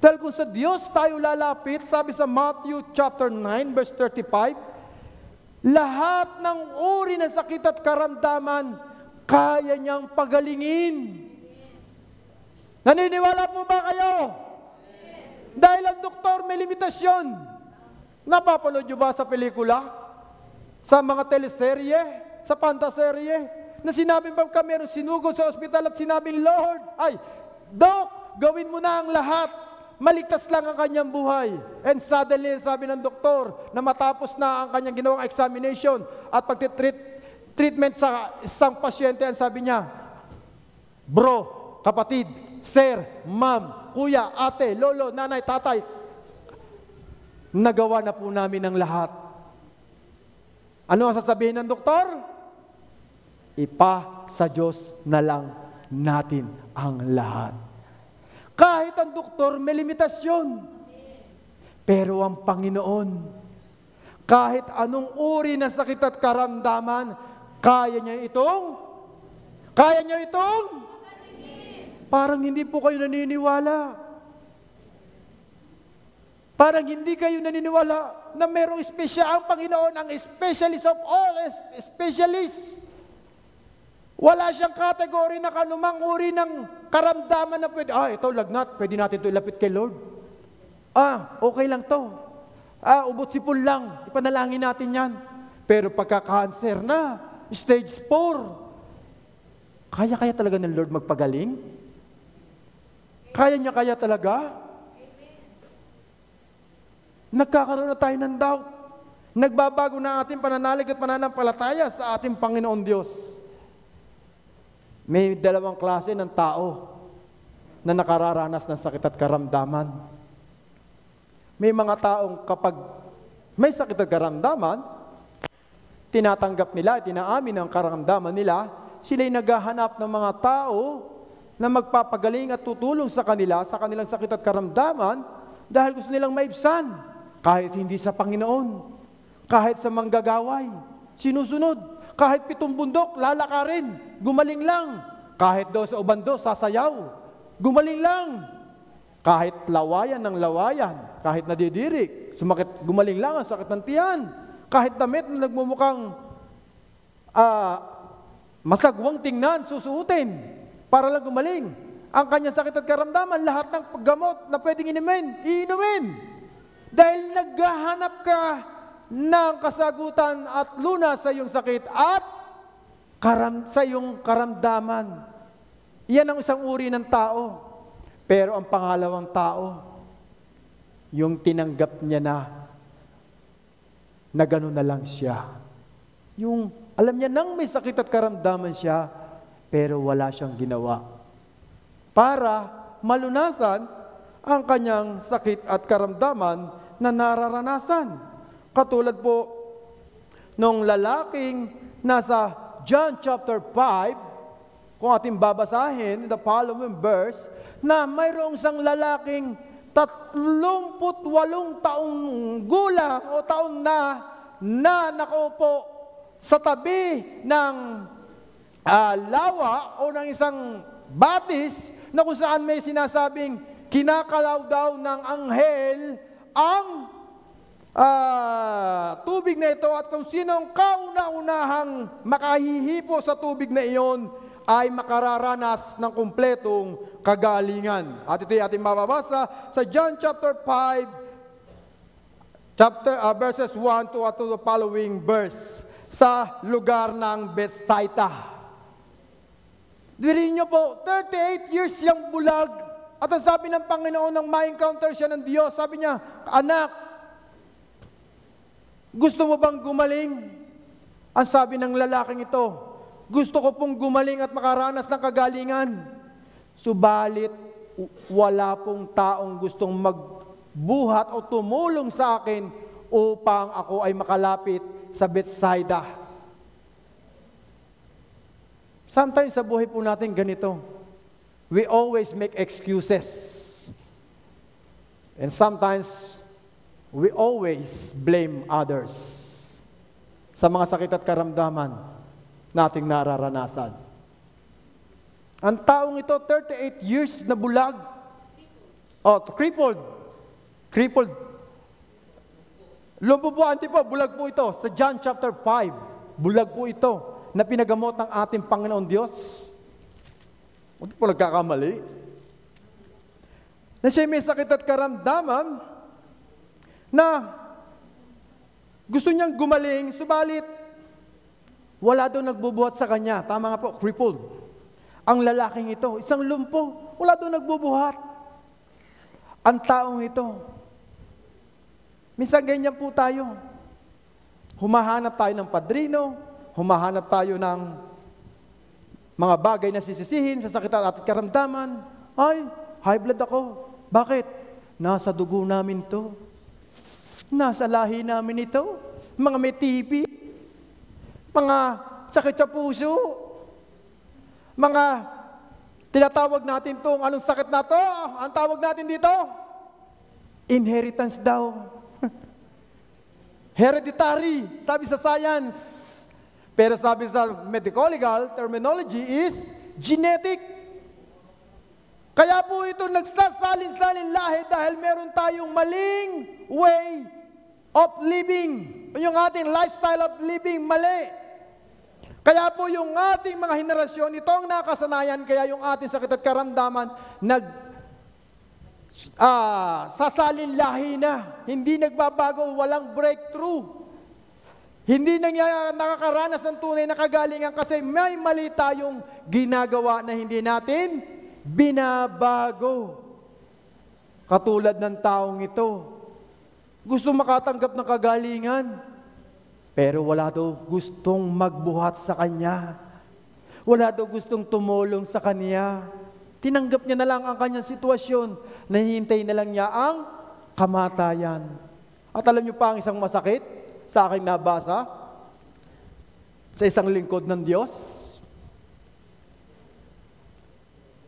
Dahil kung sa Diyos tayo lalapit, sabi sa Matthew chapter 9 verse 35, lahat ng uri ng sakit at karamdaman, kaya niyang pagalingin. Naniniwala po ba kayo? Dahil ang doktor may limitasyon. Napapanood niyo ba sa pelikula? Sa mga teleserye? Sa pantaserye? Na sinabi bang kami merong sinugod sa ospital at sinabing, Lord, Doc, gawin mo na ang lahat. Maligtas lang ang kanyang buhay. And suddenly, sabi ng doktor, na matapos na ang kanyang ginawang examination at pag-treatment sa isang pasyente, ang sabi niya, bro, kapatid, sir, ma'am, kuya, ate, lolo, nanay, tatay, nagawa na po namin ang lahat. Ano ang sasabihin ng doktor? Ipa sa Diyos na lang natin ang lahat. Kahit ang doktor may limitasyon. Pero ang Panginoon, kahit anong uri ng sakit at karamdaman, kaya niya itong parang hindi po kayo naniniwala. Parang hindi kayo naniniwala na merong espesyal ang Panginoon, ang specialist of all specialists. Wala siyang kategory na kanumang uri ng karamdaman na pwede, ito lagnat, pwede natin ito ilapit kay Lord. Okay lang to. Ubot sipon lang, ipanalangin natin yan. Pero pagka-cancer na, stage 4, kaya talaga ng Lord magpagaling? Kaya niya talaga? Nagkakaroon na tayo ng doubt. Nagbabago na ating pananalig at pananampalataya sa ating Panginoon Diyos. May dalawang klase ng tao na nakararanas ng sakit at karamdaman. May mga taong kapag may sakit at karamdaman, tinatanggap nila, tinaamin ang karamdaman nila, sila'y naghahanap ng mga tao na magpapagaling at tutulong sa kanila, sa kanilang sakit at karamdaman, dahil gusto nilang maibsan, kahit hindi sa Panginoon. Kahit sa manggagaway, sinusunod. Kahit 7 bundok, lalakarin. Gumaling lang. Kahit doon sa ubando, sasayaw. Gumaling lang. Kahit lawayan ng lawayan, kahit nadidirik, gumaling lang ang sakit ng tiyan. Kahit damit na nagmumukhang masagwang tingnan, susuotin para lang gumaling. Ang kanyang sakit at karamdaman, lahat ng paggamot na pwedeng iinumin. Dahil naghahanap ka ng kasagutan at lunas sa iyong sakit at sa iyong karamdaman. Yan ang isang uri ng tao. Pero ang pangalawang tao, yung tinanggap niya na gano'n na lang siya. Yung alam niya nang may sakit at karamdaman siya, pero wala siyang ginawa para malunasan ang kanyang sakit at karamdaman na nararanasan. Katulad po nung lalaking nasa John chapter 5, kung ating babasahin, the following verse, na mayroong isang lalaking 38 taong gulang o taon na nakaupo sa tabi ng lawa o ng isang batis na kung saan may sinasabing kinakalaw daw ng anghel ang tubig na ito at kung sinong kauna-unahang makahihipo sa tubig na iyon ay makararanas ng kumpletong kagalingan. At ito ay ating mababasa sa John chapter 5, verses 1 to the following verse, sa lugar ng Bethsaida. Dirin niyo po, 38 years siyang bulag at ang sabi ng Panginoon nang ma-encounter siya ng Diyos, sabi niya, anak, gusto mo bang gumaling? Ang sabi ng lalaking ito, gusto ko pong gumaling at makaranas ng kagalingan. Subalit, wala pong taong gustong magbuhat o tumulong sa akin upang ako ay makalapit sa Bethsaida. Sometimes sa buhay po natin ganito, we always make excuses. And sometimes, we always blame others sa mga sakit at karamdaman nating nararanasan. Ang taong ito, 38 years na bulag. Crippled. Lumpupuan po, bulag po ito. Sa John chapter 5, bulag po ito na pinagamot ng ating Panginoon Diyos. Hindi po nagkakamali. Na siya may sakit at karamdaman, na gusto niyang gumaling, subalit wala daw nagbubuhat sa kanya. Tama nga po, crippled. Ang lalaking ito, isang lumpo, wala daw nagbubuhat. Ang taong ito, minsan ganyan po tayo. Humahanap tayo ng padrino, humahanap tayo ng mga bagay na sisisihin sa sakit at karamdaman. Ay, high blood ako. Bakit? Nasa dugo namin to. Nasa lahi namin ito, mga may TB, mga sakit sa puso, mga tinatawag natin itong anong sakit na to, ang tawag natin dito, inheritance daw. Hereditary, sabi sa science. Pero sabi sa medical legal terminology is genetic. Kaya po ito nagsasalin-salin lahi dahil meron tayong maling way of living. Yung ating lifestyle of living, mali. Kaya po yung ating mga henerasyon, ito ang nakasanayan, kaya yung ating sakit at karamdaman, sasalin lahi na. Hindi nagbabago, walang breakthrough. Hindi nakakaranas ng tunay na kagalingan kasi may mali tayong ginagawa na hindi natin binabago. Katulad ng taong ito, gusto makatanggap ng kagalingan, Pero wala daw gustong magbuhat sa kanya. Wala daw gustong tumulong sa kanya. Tinanggap niya na lang ang kanyang sitwasyon. Nahihintay na lang niya ang kamatayan. At alam niyo pa ang isang masakit sa aking nabasa sa isang lingkod ng Diyos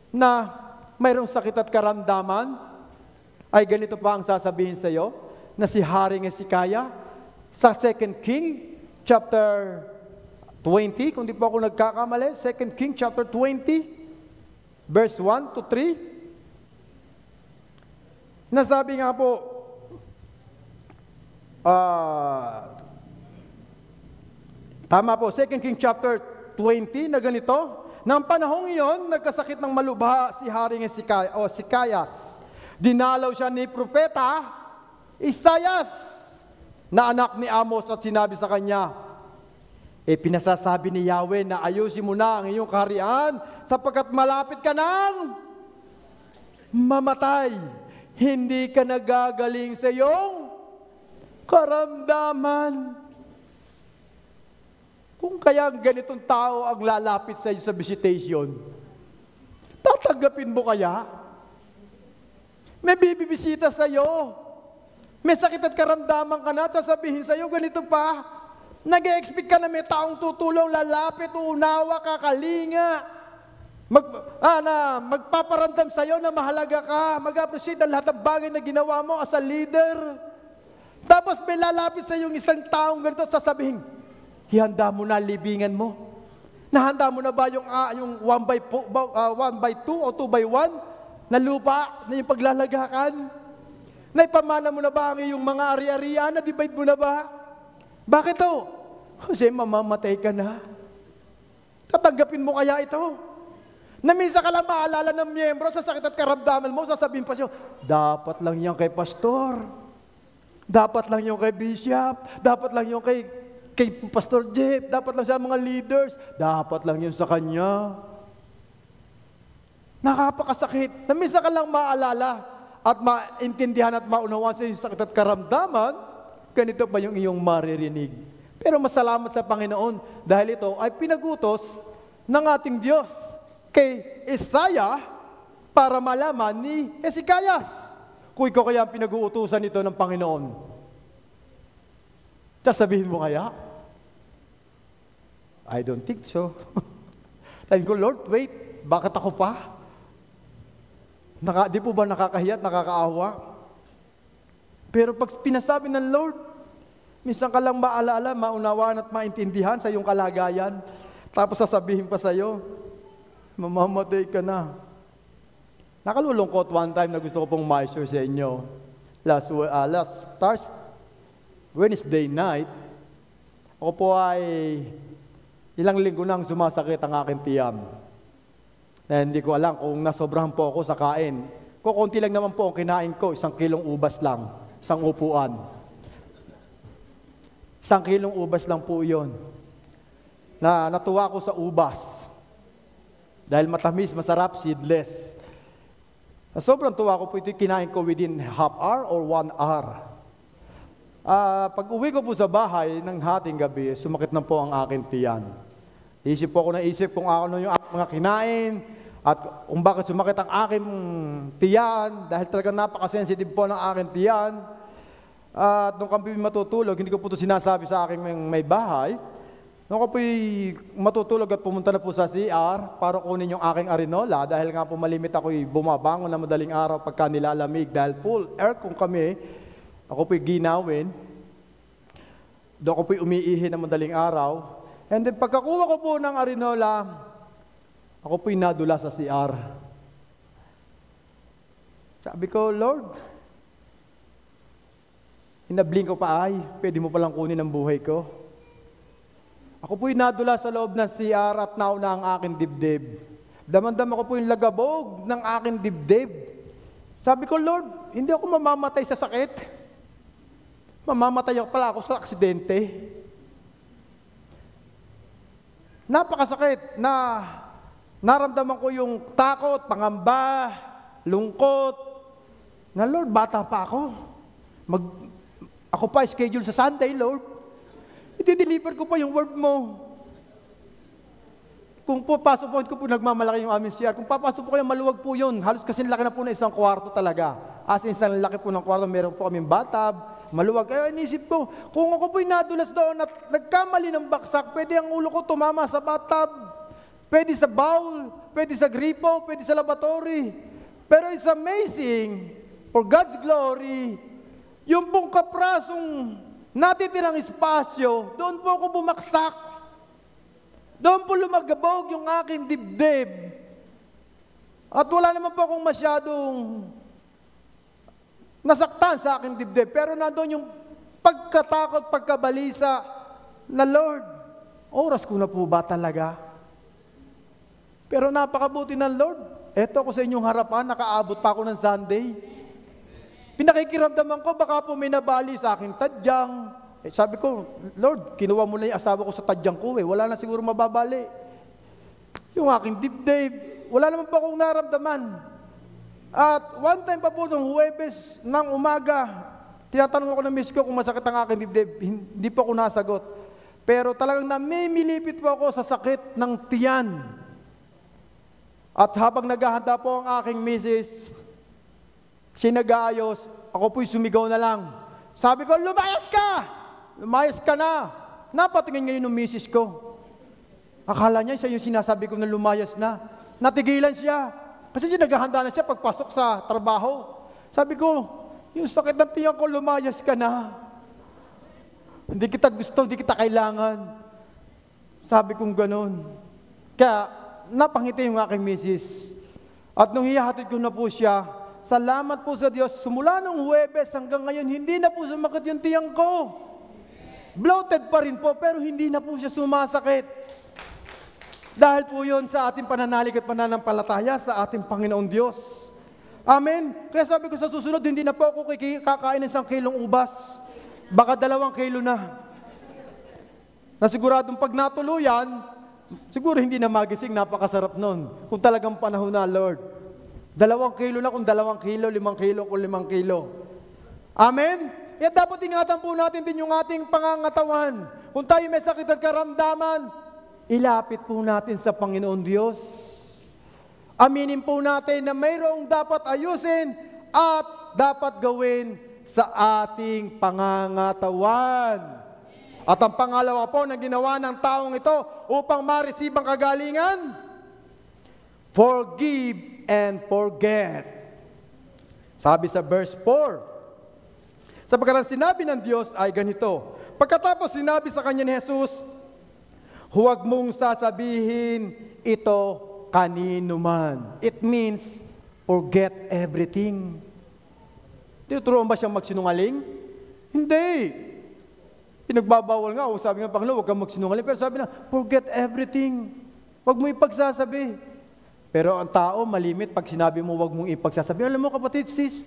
na mayroong sakit at karamdaman, ay ganito pa ang sasabihin sa iyo na si Haring Hezekiah sa 2 King chapter 20, kung di po ako nagkakamali, 2 King chapter 20, verse 1 to 3, nasabi nga po, tama po, 2 King chapter 20 na ganito, nang panahong iyon, nagkasakit ng malubha si Haring Hezekias. Dinalaw siya ni propeta Isaias, na anak ni Amos, at sinabi sa kanya, pinasasabi ni Yahweh na ayusin mo na ang iyong kaharian sapagkat malapit ka nang mamatay. Hindi ka nagagaling sa iyong karamdaman. Kung kaya ganitong tao ang lalapit sa iyo sa visitation, tatanggapin mo kaya? May bibisita sa iyo. May sakit at karamdaman ka na, sasabihin sa iyo, ganito pa, nag-e-expect ka na may taong tutulong, lalapit, uunawa ka, kalinga, magpaparamdam sa iyo na mahalaga ka, mag-appreciate ang lahat ng bagay na ginawa mo as a leader. Tapos may lalapit sa iyo isang taong ganito, sasabihin, ihanda mo na libingan mo. Nahanda mo na ba yung 1 by 2 o 2 by 1 na lupa na yung paglalagakan? Naipamana mo na ba ang iyong mga ari-arian? Na-divide mo na ba? Bakit to? Kasi mamamatay ka na. Tatanggapin mo kaya ito? Na minsan ka lang maalala ng miyembro sa sakit at karamdaman mo, sasabihin pa siya, dapat lang yan kay pastor. Dapat lang yung kay bishop. Dapat lang yung kay Pastor Jeff. Dapat lang sa mga leaders. Dapat lang yun sa kanya. Nakapakasakit. Na minsan ka lang maalala at maintindihan at maunawaan sa iyong sakit at karamdaman, ganito pa yung iyong maririnig. Pero masalamat sa Panginoon dahil ito ay pinagutos ng ating Diyos kay Isaiah para malaman ni Hezekias. Kung ikaw kaya ang pinag-uutusan ito ng Panginoon, sasabihin mo kaya? I don't think so. Sabi ko, Lord, wait, bakit ako pa? Di po ba nakakahiya at nakakaawa? Pero pag pinasabi ng Lord, minsan ka lang maalala, maunawaan at maintindihan sa iyong kalagayan. Tapos sasabihin pa sa iyo, mamamatay ka na. Nakalulungkot one time na gusto ko pong ma-share sa inyo. Last Wednesday night, ako po ay ilang linggo nang sumasakit ang aking tiyan. Na hindi ko alam kung nasobrahan po ako sa kain. Kukunti lang naman po ang kinain ko, 1 kilong ubas lang, isang upuan. 1 kilong ubas lang po yun. Natuwa ko sa ubas. Dahil matamis, masarap, seedless. Sobrang tuwa ko po ito kinain ko within half hour or 1 hour. Pag uwi ko po sa bahay ng hating gabi, sumakit na po ang aking tiyan. Isip po ako na isip kung ano yung mga kinain, at kung bakit sumakit ang aking tiyan, dahil talagang napaka-sensitive po ng aking tiyan. At nung kami matutulog, hindi ko po ito sinasabi sa aking may bahay. Nung ako po'y matutulog at pumunta na po sa CR para kunin yung aking arinola, dahil nga po malimit ako'y bumabangon na madaling araw pagka nilalamig, dahil full aircon kami, ako po'y ginawin. Doon ako po'y umiihi na madaling araw. And then pagkakuha ko po ng arinola, ako po'y nadula sa CR. Sabi ko, Lord, inabling ko pa ay, pwede mo palang kunin ang buhay ko. Ako po'y nadula sa loob ng CR at nauna ang aking dibdib. Damandam ako po'y lagabog ng aking dibdib. Sabi ko, Lord, hindi ako mamamatay sa sakit. Mamamatay pala ako sa aksidente. Napakasakit na naramdaman ko yung takot, pangamba, lungkot. Na Lord, bata pa ako. Ako pa schedule sa Sunday, Lord. i-deliver ko pa yung word mo. Kung papasok ko po nagmamalaki yung aming CR. Kung papasok po kayo, maluwag po yun. Halos kasi laki na po na isang kwarto talaga. As in, isang laki po ng kwarto, meron po kaming bathtub, maluwag. Kaya inisip ko, kung ako po'y nadulas doon at nagkamali ng baksak, pwede ang ulo ko tumama sa bathtub, pwede sa bowl, pwede sa gripo, pwede sa laboratory. Pero it's amazing, for God's glory, yung pong kaprasong natitirang espasyo, doon po ako bumaksak. Doon po lumagabog yung aking dibdib. At wala naman po akong masyadong nasaktan sa aking dibdib. Pero nandoon yung pagkatakot, pagkabalisa na Lord, oras ko na po ba talaga? Pero napakabuti ng Lord. Eto ako sa inyong harapan, nakaabot pa ako ng Sunday. Pinakikiramdaman ko, baka po may nabali sa aking tadyang. Sabi ko, Lord, kinuha mo na yung asawa ko sa tadyang ko wala na siguro mababali. Yung aking dibdib, wala naman pa akong naramdaman. At one time pa po nung Huwebes ng umaga, tinatanong ako ng miss ko kung masakit ang aking dibdib. Hindi po ako nasagot. Pero talagang namimilipit po ako sa sakit ng tiyan. At habang naghahanda po ang aking misis, sinag-aayos, ako po'y sumigaw na lang. Sabi ko, lumayas ka! Lumayas ka na. Napatingin ngayon ng misis ko. Akala niya siya yung sinasabi ko na lumayas na. Natigilan siya. Kasi siya naghahanda na siya pagpasok sa trabaho. Sabi ko, yung sakit ng tiyan ko, lumayas ka na. Hindi kita gusto, hindi kita kailangan. Sabi kong ganun. Kaya napangiti yung aking misis. At nung hihatid ko na po siya, salamat po sa Diyos, simula nung Huwebes hanggang ngayon, hindi na po sumakit yung tiyan ko. Bloated pa rin po, pero hindi na po siya sumasakit. Dahil po yun sa ating pananalig at pananampalataya sa ating Panginoon Diyos. Amen? Kaya sabi ko sa susunod, hindi na po ako kakain ng 1 kilong ubas. Baka 2 kilo na. Nasiguradong pag natuluyan, siguro hindi na magising, napakasarap nun. Kung talagang panahon na, Lord. 2 kilo na kung 2 kilo, 5 kilo kung 5 kilo. Amen? Kaya dapat ingatan po natin din yung ating pangangatawan. Kung tayo may sakit at karamdaman, ilapit po natin sa Panginoon Diyos. Aminin po natin na mayroong dapat ayusin at dapat gawin sa ating pangangatawan. At ang pangalawa po na ginawa ng taong ito upang ma-receive ang kagalingan, forgive and forget. Sabi sa verse 4, sapagkat ang sinabi ng Diyos ay ganito, pagkatapos sinabi sa kanya ni Jesus, huwag mong sasabihin ito kanino man. It means, forget everything. Tinuturuan ba siyang magsinungaling? Hindi. Pinagbabawal nga, sabi nga Panginoon, huwag kang magsinungaling. Pero sabi na, forget everything. Huwag mo ipagsasabi. Pero ang tao, malimit pag sinabi mo, huwag mong ipagsasabi. Alam mo kapatid, sis,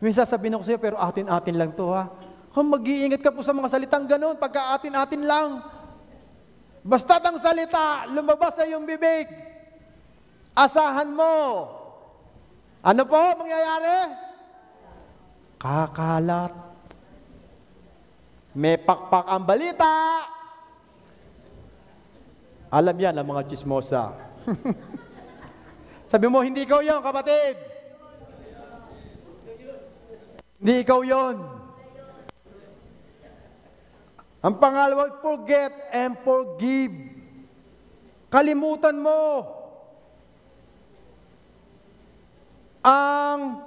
may sasabihin ako sa'yo, pero atin-atin lang to ha. Mag-iingat ka po sa mga salitang ganun, pagka atin-atin lang. Basta't ang salita, lumabas sa iyong bibig. Asahan mo. Ano po mangyayari? Kakalat. May pakpak ang balita. Alam yan ang mga chismosa. Sabi mo, hindi ikaw yun, kapatid. Hindi ikaw yon. Ang pangalawa, forget and forgive. Kalimutan mo ang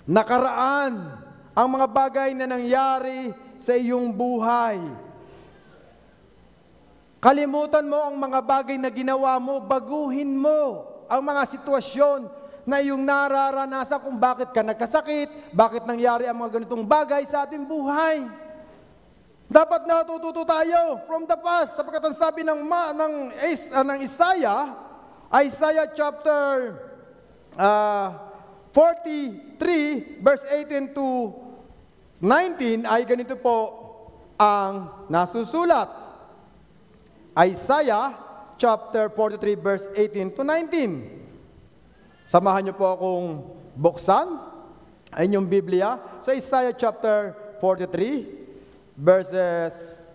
nakaraan, ang mga bagay na nangyari sa iyong buhay. Kalimutan mo ang mga bagay na ginawa mo, baguhin mo ang mga sitwasyon na iyong nararanasan kung bakit ka nagkasakit, bakit nangyari ang mga ganitong bagay sa ating buhay. Dapat natututo tayo from the past, sapagkat ang sabi ng Isaiah chapter 43, verse 18 to 19, ay ganito po ang nasusulat. Isaiah chapter 43, verse 18 to 19. Samahan niyo po akong buksan ay inyong Biblia sa Isaiah chapter 43, verses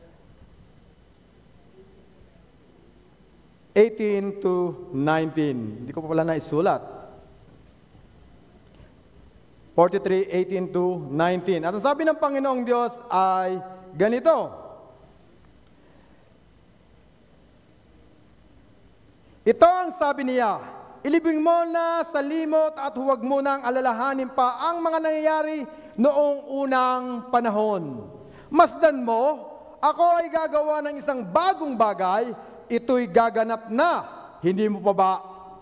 18 to 19. Hindi ko pa pala naisulat. 43, 18 to 19. At ang sabi ng Panginoong Diyos ay ganito. Ito ang sabi niya, ilibing mo na sa limot at huwag mo nang alalahanin pa ang mga nangyayari noong unang panahon. Masdan mo, ako ay gagawa ng isang bagong bagay, ito'y gaganap na. Hindi mo pa ba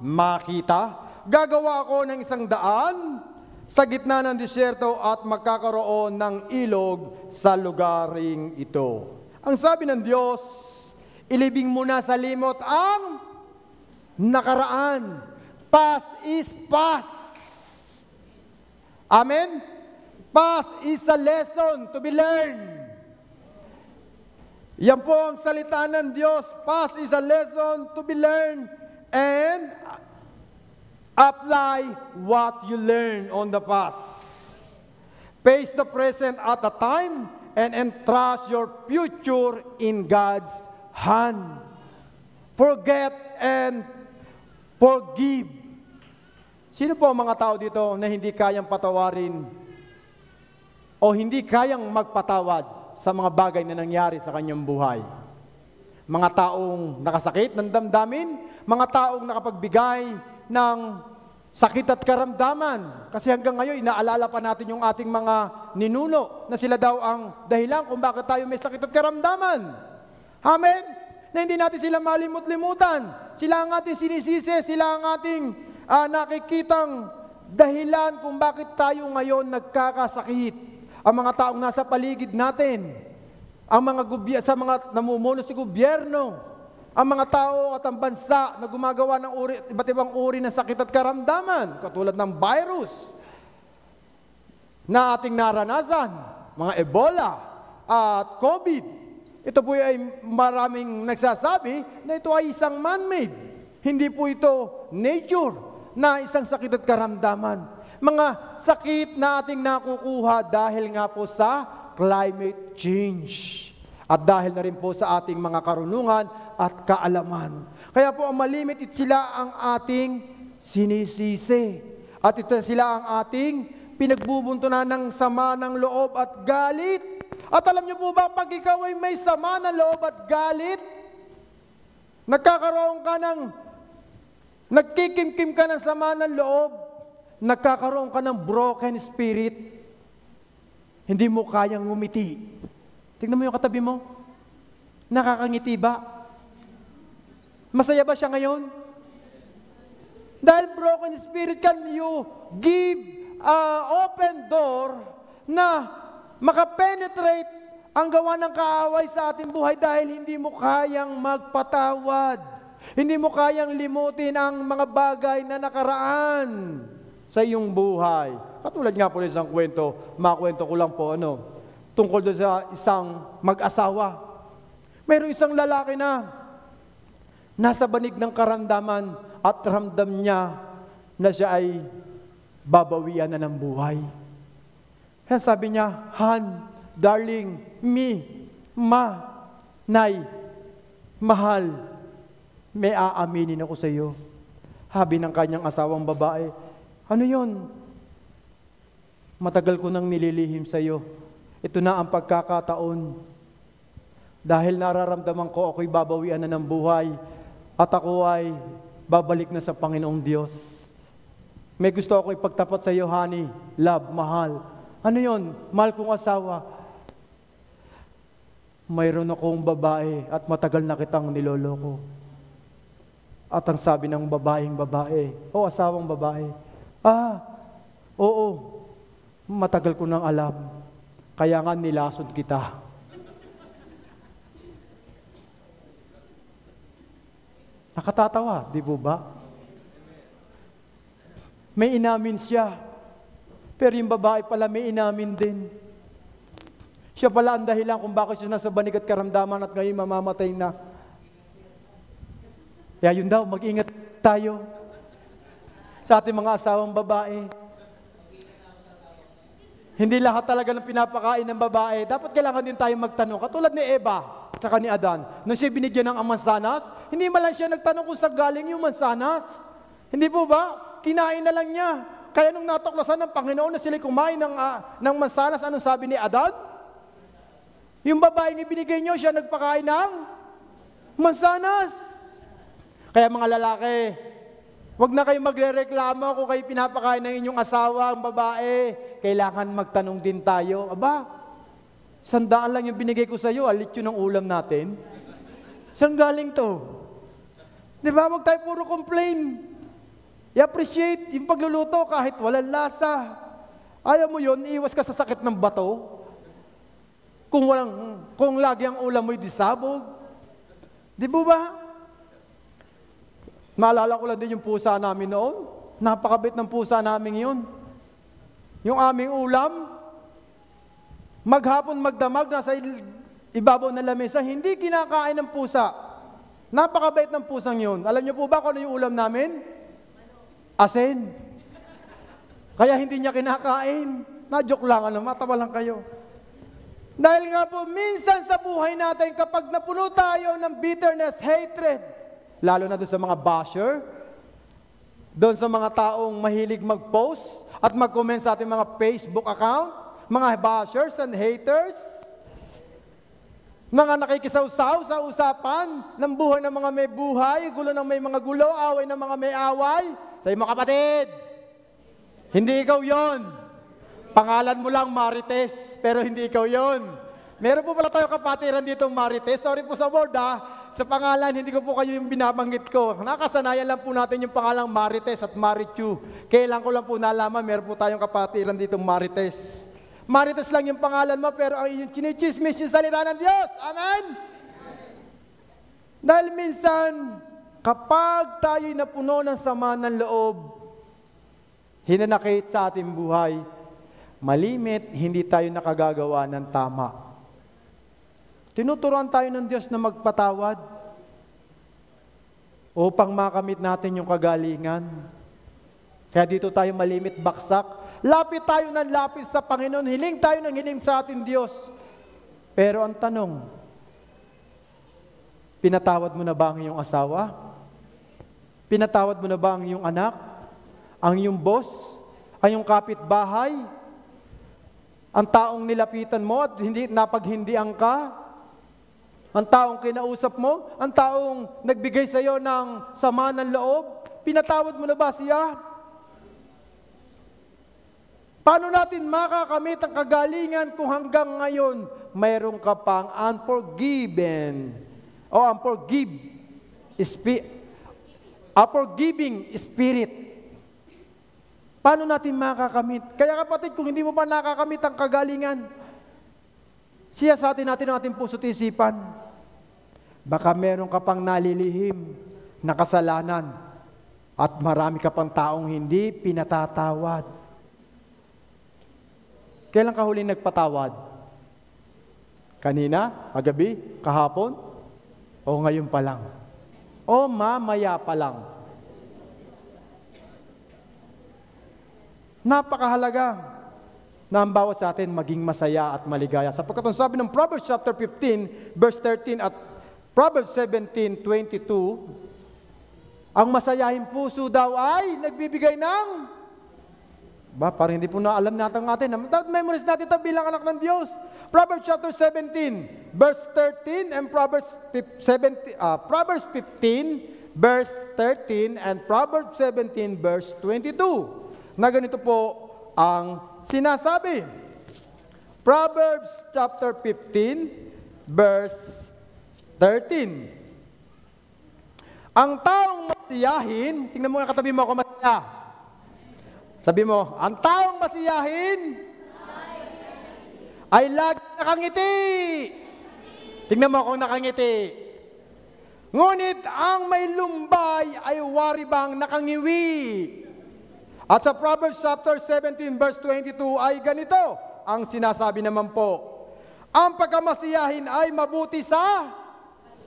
makita? Gagawa ako ng isang daan sa gitna ng disyerto at magkakaroon ng ilog sa lugaring ito. Ang sabi ng Diyos, ilibing mo na sa limot ang nakaraan. Past is past. Amen? Past is a lesson to be learned. Yan po ang salita ng Diyos. Past is a lesson to be learned and apply what you learn on the past. Face the present at a time and entrust your future in God's hand. Forget and forgive. Sino po ang mga tao dito na hindi kayang patawarin o hindi kayang magpatawad sa mga bagay na nangyari sa kanyang buhay? Mga taong nakasakit ng damdamin, mga taong nakapagbigay ng sakit at karamdaman. Kasi hanggang ngayon, inaalala pa natin yung ating mga ninuno na sila daw ang dahilan kung bakit tayo may sakit at karamdaman. Amen? Na hindi natin sila malimut-limutan. Sila ang ating sinisisi, sila ang ating nakikitang dahilan kung bakit tayo ngayon nagkakasakit. Ang mga taong nasa paligid natin, ang sa mga namumuno sa gobyerno, ang mga tao at ang bansa na gumagawa ng iba't ibang uri ng sakit at karamdaman, katulad ng virus na ating naranasan, mga Ebola at COVID. Ito po ay maraming nagsasabi na ito ay isang man-made. Hindi po ito nature na isang sakit at karamdaman. Mga sakit na ating nakukuha dahil nga po sa climate change. At dahil na rin po sa ating mga karunungan at kaalaman. Kaya po ang malimit sila ang ating sinisisi. At ito sila ang ating pinagbubuntunan ng sama ng loob at galit. At alam niyo po ba, pag ikaw ay may sama ng loob at galit, nagkakaroon ka ng nagkikimkim ka ng sama ng loob, nagkakaroon ka ng broken spirit, hindi mo kayang ngumiti. Tingnan mo yung katabi mo. Nakakangiti ba? Masaya ba siya ngayon? Dahil broken spirit, can you give open door na makapenetrate ang gawa ng kaaway sa ating buhay dahil hindi mo kayang magpatawad. Hindi mo kayang limutin ang mga bagay na nakaraan sa iyong buhay. Katulad nga po ng isang kwento, makwento ko lang po tungkol doon sa isang mag-asawa. Mayroong isang lalaki na nasa banig ng karamdaman at ramdam niya na siya ay babawian na ng buhay. Kaya sabi niya, Han, darling, nay, mahal, may aaminin ako sa iyo. Sabi ng kanyang asawang babae, ano yon? Matagal ko nang nililihim sa iyo. Ito na ang pagkakataon. Dahil nararamdaman ko ako'y babawian na ng buhay at ako ay babalik na sa Panginoong Diyos. May gusto ako ipagtapat sa iyo, honey, love, mahal. Ano yon? Mahal kong asawa. Mayroon akong babae at matagal na kitang niloloko. At ang sabi ng babae, asawang babae, oo, matagal ko nang alam, kaya nga nilasod kita. Nakatatawa, di po ba? May inamin siya, pero yung babae pala may inamin din. Siya pala ang dahilan kung bakit siya nasa banig at karamdaman at ngayon mamamatay na. Kaya yun daw, mag-ingat tayo sa ating mga asawang babae. Hindi lahat talaga ng pinapakain ng babae. Dapat kailangan din tayo magtanong. Katulad ni Eva, tsaka ni Adan. Nung siya binigyan ng mansanas, hindi man lang siya nagtanong kung saan galing yung mansanas. Hindi po ba? Kinain na lang niya. Kaya nung natuklasan ng Panginoon na sila kumain ng mansanas, anong sabi ni Adan? Yung babaeng ibinigay niyo, siya nagpakain ng mansanas. Kaya mga lalaki, huwag na kayo magrereklamo kung kayo pinapakain ng inyong asawa, ang babae. Kailangan magtanong din tayo, aba, 100 lang yung binigay ko sa iyo, alit yun ang ulam natin. Saan galing to? Di ba? Huwag tayo puro complain. I-appreciate yung pagluluto kahit walang lasa. Ayaw mo yun, iwas ka sa sakit ng bato. Kung lagi ang ulam mo'y disabog. Di ba? Maalala ko lang din yung pusa namin noon. Napakabait ng pusa namin yun. Yung aming ulam, maghapon magdamag, nasa ibabaw ng lamesa, hindi kinakain ng pusa. Napakabait ng pusang yun. Alam niyo po ba kung ano yung ulam namin? Asin. Kaya hindi niya kinakain. Na-joke lang, matawa lang kayo. Dahil nga po, minsan sa buhay natin, kapag napuno tayo ng bitterness, hatred, lalo na doon sa mga basher, doon sa mga taong mahilig mag-post at mag-comment sa ating mga Facebook account, mga bashers and haters, mga nakikisaw-saw sa usapan ng buhay ng mga may buhay, gulo ng may mga gulo, away ng mga may away, sa mga kapatid, hindi ikaw yon. Pangalan mo lang Marites, pero hindi ikaw yon. Meron po pala tayo kapatiran dito Marites. Sorry po sa word sa pangalan, hindi ko po kayo yung binabanggit ko. Nakasanayan lang po natin yung pangalang Marites at Marichu. Kailan ko lang po nalaman, meron po tayong kapatiran dito Marites. Marites lang yung pangalan mo, pero ang inyong chinichismis yung salita ng Diyos. Amen? Dahil minsan, kapag tayo'y napuno ng sama ng loob, hinanakit sa ating buhay, malimit, hindi tayo nakagagawa ng tama. Tinuturuan tayo ng Diyos na magpatawad upang makamit natin yung kagalingan. Kaya dito tayo malimit, baksak. Lapit tayo ng lapit sa Panginoon. Hiling tayo ng hiling sa ating Diyos. Pero ang tanong, pinatawad mo na ba ang iyong asawa? Pinatawad mo na ba ang iyong anak? Ang iyong boss? Ang iyong kapitbahay? Ang taong nilapitan mo at hindi napaghindian ka? Ang taong kinausap mo? Ang taong nagbigay sa iyo ng sama ng loob? Pinatawad mo na ba siya? Paano natin makakamit ang kagalingan kung hanggang ngayon mayroon ka pang unforgiving spirit? Paano natin makakamit? Kaya kapatid, kung hindi mo pa nakakamit ang kagalingan, siyasatin natin ang ating puso't isipan. Baka meron ka pang nalilihim na kasalanan at marami ka pang taong hindi pinatatawad. Kailan ka huling nagpatawad? Kanina? Kagabi? Kahapon? O ngayon pa lang? O mamaya pa lang? Napakahalaga na ang bawat sa atin maging masaya at maligaya. Sapagkat ang sabi ng Proverbs chapter 15, verse 13 at Proverbs 17:22, ang masayahin puso daw ay nagbibigay ng, parang hindi po na alam natin memories natin ito bilang anak ng Diyos. Proverbs chapter 17, verse 13 and Proverbs 15, verse 13 and Proverbs 17, verse 22. Na ganito po ang sinasabi. Proverbs chapter 15, verse 13. Ang taong masiyahin, tingnan mo nga katabi mo ako masaya. Sabi mo, ang taong masiyahin ay lagi nakangiti. Tingnan mo ako nakangiti. Ngunit ang may lumbay ay wari bang nakangiwi. At sa Proverbs chapter 17 verse 22 ay ganito ang sinasabi naman po. Ang pagkamasiyahin ay mabuti sa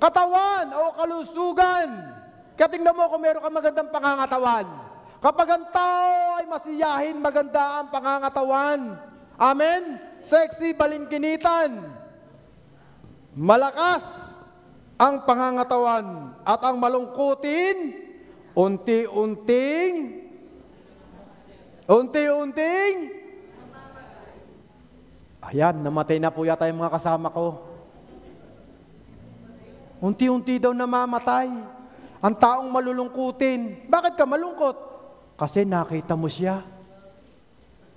katawan o kalusugan. Kaya tingnan mo kung meron ka magandang pangangatawan. Kapag ang tao ay masiyahin, maganda ang pangangatawan. Amen? Sexy, balingkinitan. Malakas ang pangangatawan at ang malungkutin, unti-unting, ayan, namatay na po yata yung mga kasama ko. Unti-unti daw namamatay ang taong malulungkutin. Bakit ka malungkot? Kasi nakita mo siya.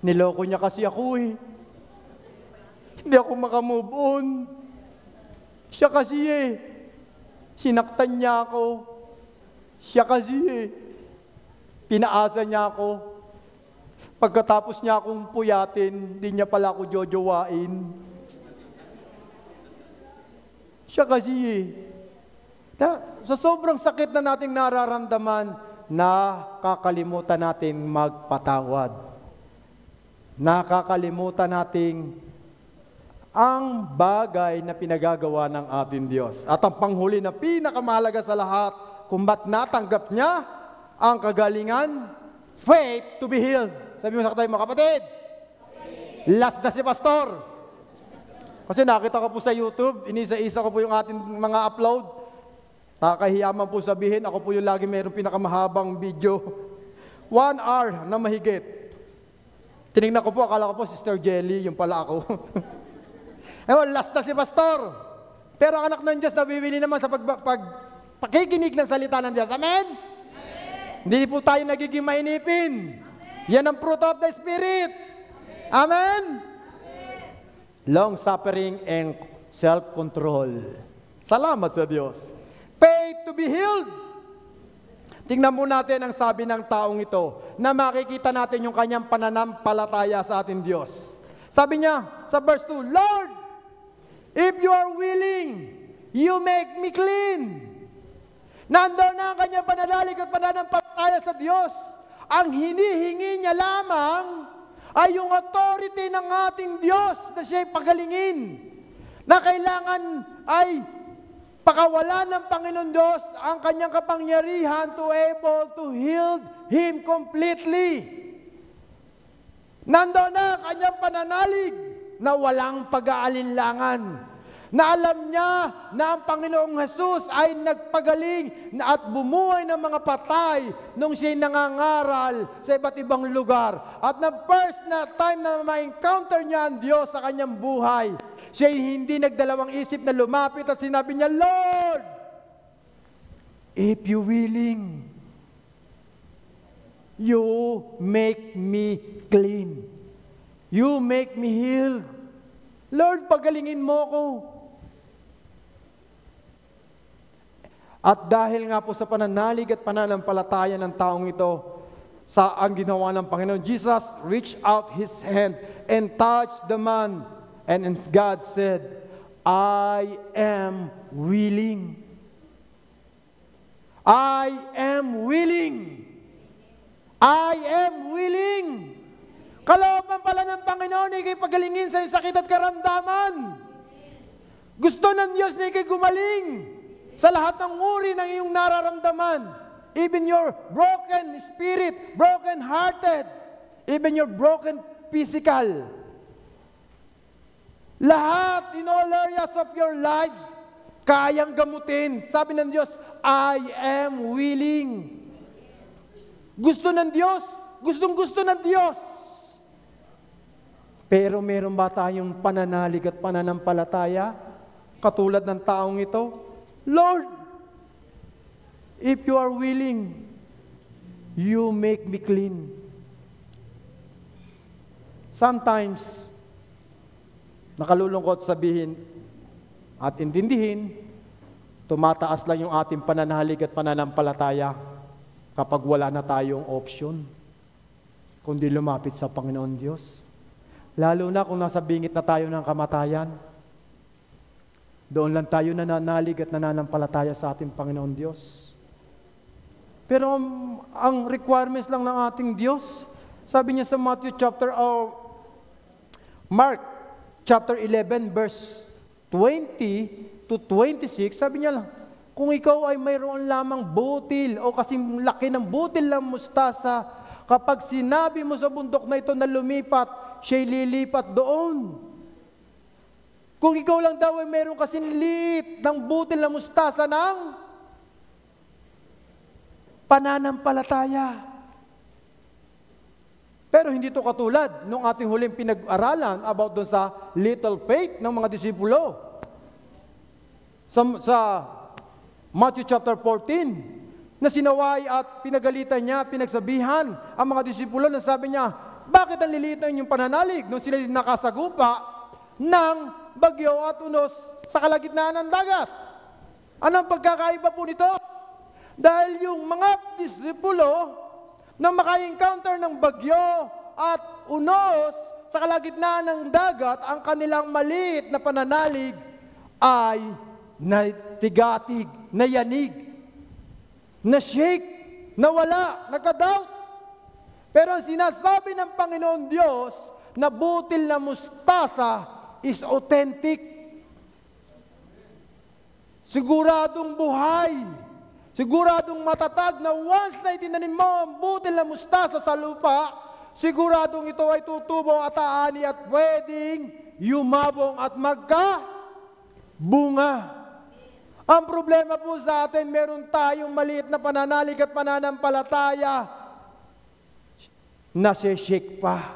Niloko niya kasi ako eh. Hindi ako makamove on. Siya kasi eh. Sinaktan niya ako. Siya kasi eh. Pinaasa niya ako. Pagkatapos niya akong puyatin, hindi niya pala ako jojowain. Siya kasi eh. Sa sobrang sakit na nating nararamdaman, nakakalimutan nating magpatawad. Nakakalimutan nating ang bagay na pinagagawa ng ating Diyos. At ang panghuli na pinakamahalaga sa lahat, kung ba't natanggap niya ang kagalingan, faith to be healed. Sabi mo sa tayo mga kapatid, last na si Pastor. Kasi nakita ko po sa YouTube, inisa-isa ko po yung ating mga upload. Nakakahiyaman po sabihin, ako po yung lagi mayroong pinakamahabang video. 1 hour na mahigit. Tinignan ko po, akala ko po Sister Jelly, yung pala ako. Ewan, last na si Pastor. Pero ang anak ng Diyos nabibili naman sa pakikinig ng salita ng Diyos. Amen? Amen. Hindi po tayo nagiging mainipin. Amen. Yan ang fruit of the Spirit. Amen? Amen. Long suffering and self-control. Salamat sa Diyos. Faith to be healed. Tingnan mo natin ang sabi ng taong ito na makikita natin yung kanyang pananampalataya sa ating Diyos. Sabi niya sa verse 2, Lord, if you are willing, you make me clean. Nandoon na ang kanyang pananalig at pananampalataya sa Diyos. Ang hinihingi niya lamang ay yung authority ng ating Diyos na siya'y pagalingin. Na kailangan ay pakawalan ng Panginoon Diyos ang kanyang kapangyarihan to able to heal him completely. Nandoon na ang kanyang pananalig na walang pag-aalinlangan. Na alam niya na ang Panginoong Jesus ay nagpagaling at bumuhay ng mga patay nung siya'y nangangaral sa iba't ibang lugar. At na first na time na ma-encounter niya ang Diyos sa kanyang buhay, siya'y hindi nagdalawang isip na lumapit at sinabi niya, Lord, if you willing, you make me clean. You make me healed. Lord, pagalingin mo ko. At dahil nga po sa pananalig at pananampalataya ng taong ito, sa ang ginawa ng Panginoon, Jesus reached out His hand and touched the man. And God said, I am willing. I am willing. I am willing. Kalooban pala ng Panginoon, ikay pagalingin sa iyong sakit at karamdaman. Gusto ng Diyos na ikay gumaling sa lahat ng uri ng iyong nararamdaman. Even your broken spirit, broken hearted, even your broken physical. Lahat, in all areas of your lives, kayang gamutin. Sabi ng Diyos, I am willing. Gusto ng Diyos, gustong-gusto ng Diyos. Pero meron ba tayong pananalig at pananampalataya? Katulad ng taong ito, Lord, if you are willing, you make me clean. Sometimes, nakalulungkot sabihin at intindihin, tumataas lang yung ating pananalig at pananampalataya kapag wala na tayong option, kundi lumapit sa Panginoon Diyos. Lalo na kung nasa bingit na tayo ng kamatayan, doon lang tayo nananalig at nananampalataya sa ating Panginoon Diyos. Pero ang requirements lang ng ating Diyos, sabi niya sa Mark chapter 11 verse 20 to 26, sabi niya lang, kung ikaw ay mayroon lamang butil o kasing laki ng butil ng mustasa, kapag sinabi mo sa bundok na ito na lumipat, siya'y lilipat doon. Kung ikaw lang daw ay meron kasing liit ng butil na mustasa ng pananampalataya. Pero hindi ito katulad nung ating huling pinag-aralan about doon sa little faith ng mga disipulo. Sa Matthew chapter 14, na sinaway at pinagalitan niya, pinagsabihan ang mga disipulo na sabi niya, bakit ang liliit na inyong pananalig nung sila nakasagupa ng bagyo at unos sa kalagitnaan ng dagat? Anong pagkakaiba po nito? Dahil yung mga disipulo na maka-encounter ng bagyo at unos sa kalagitnaan ng dagat, ang kanilang maliit na pananalig ay natigatig, nayanig, na-shake, nawala, nagka-doubt. Pero ang sinasabi ng Panginoon Diyos na butil na mustasa is authentic. Siguradong buhay. Siguradong matatag na once na itinanim mo ang butil na mustasa sa lupa, siguradong ito ay tutubo at aani at pwedeng yumabong at magka-bunga. Ang problema po sa atin, meron tayong maliit na pananalig at pananampalataya, nasishake pa,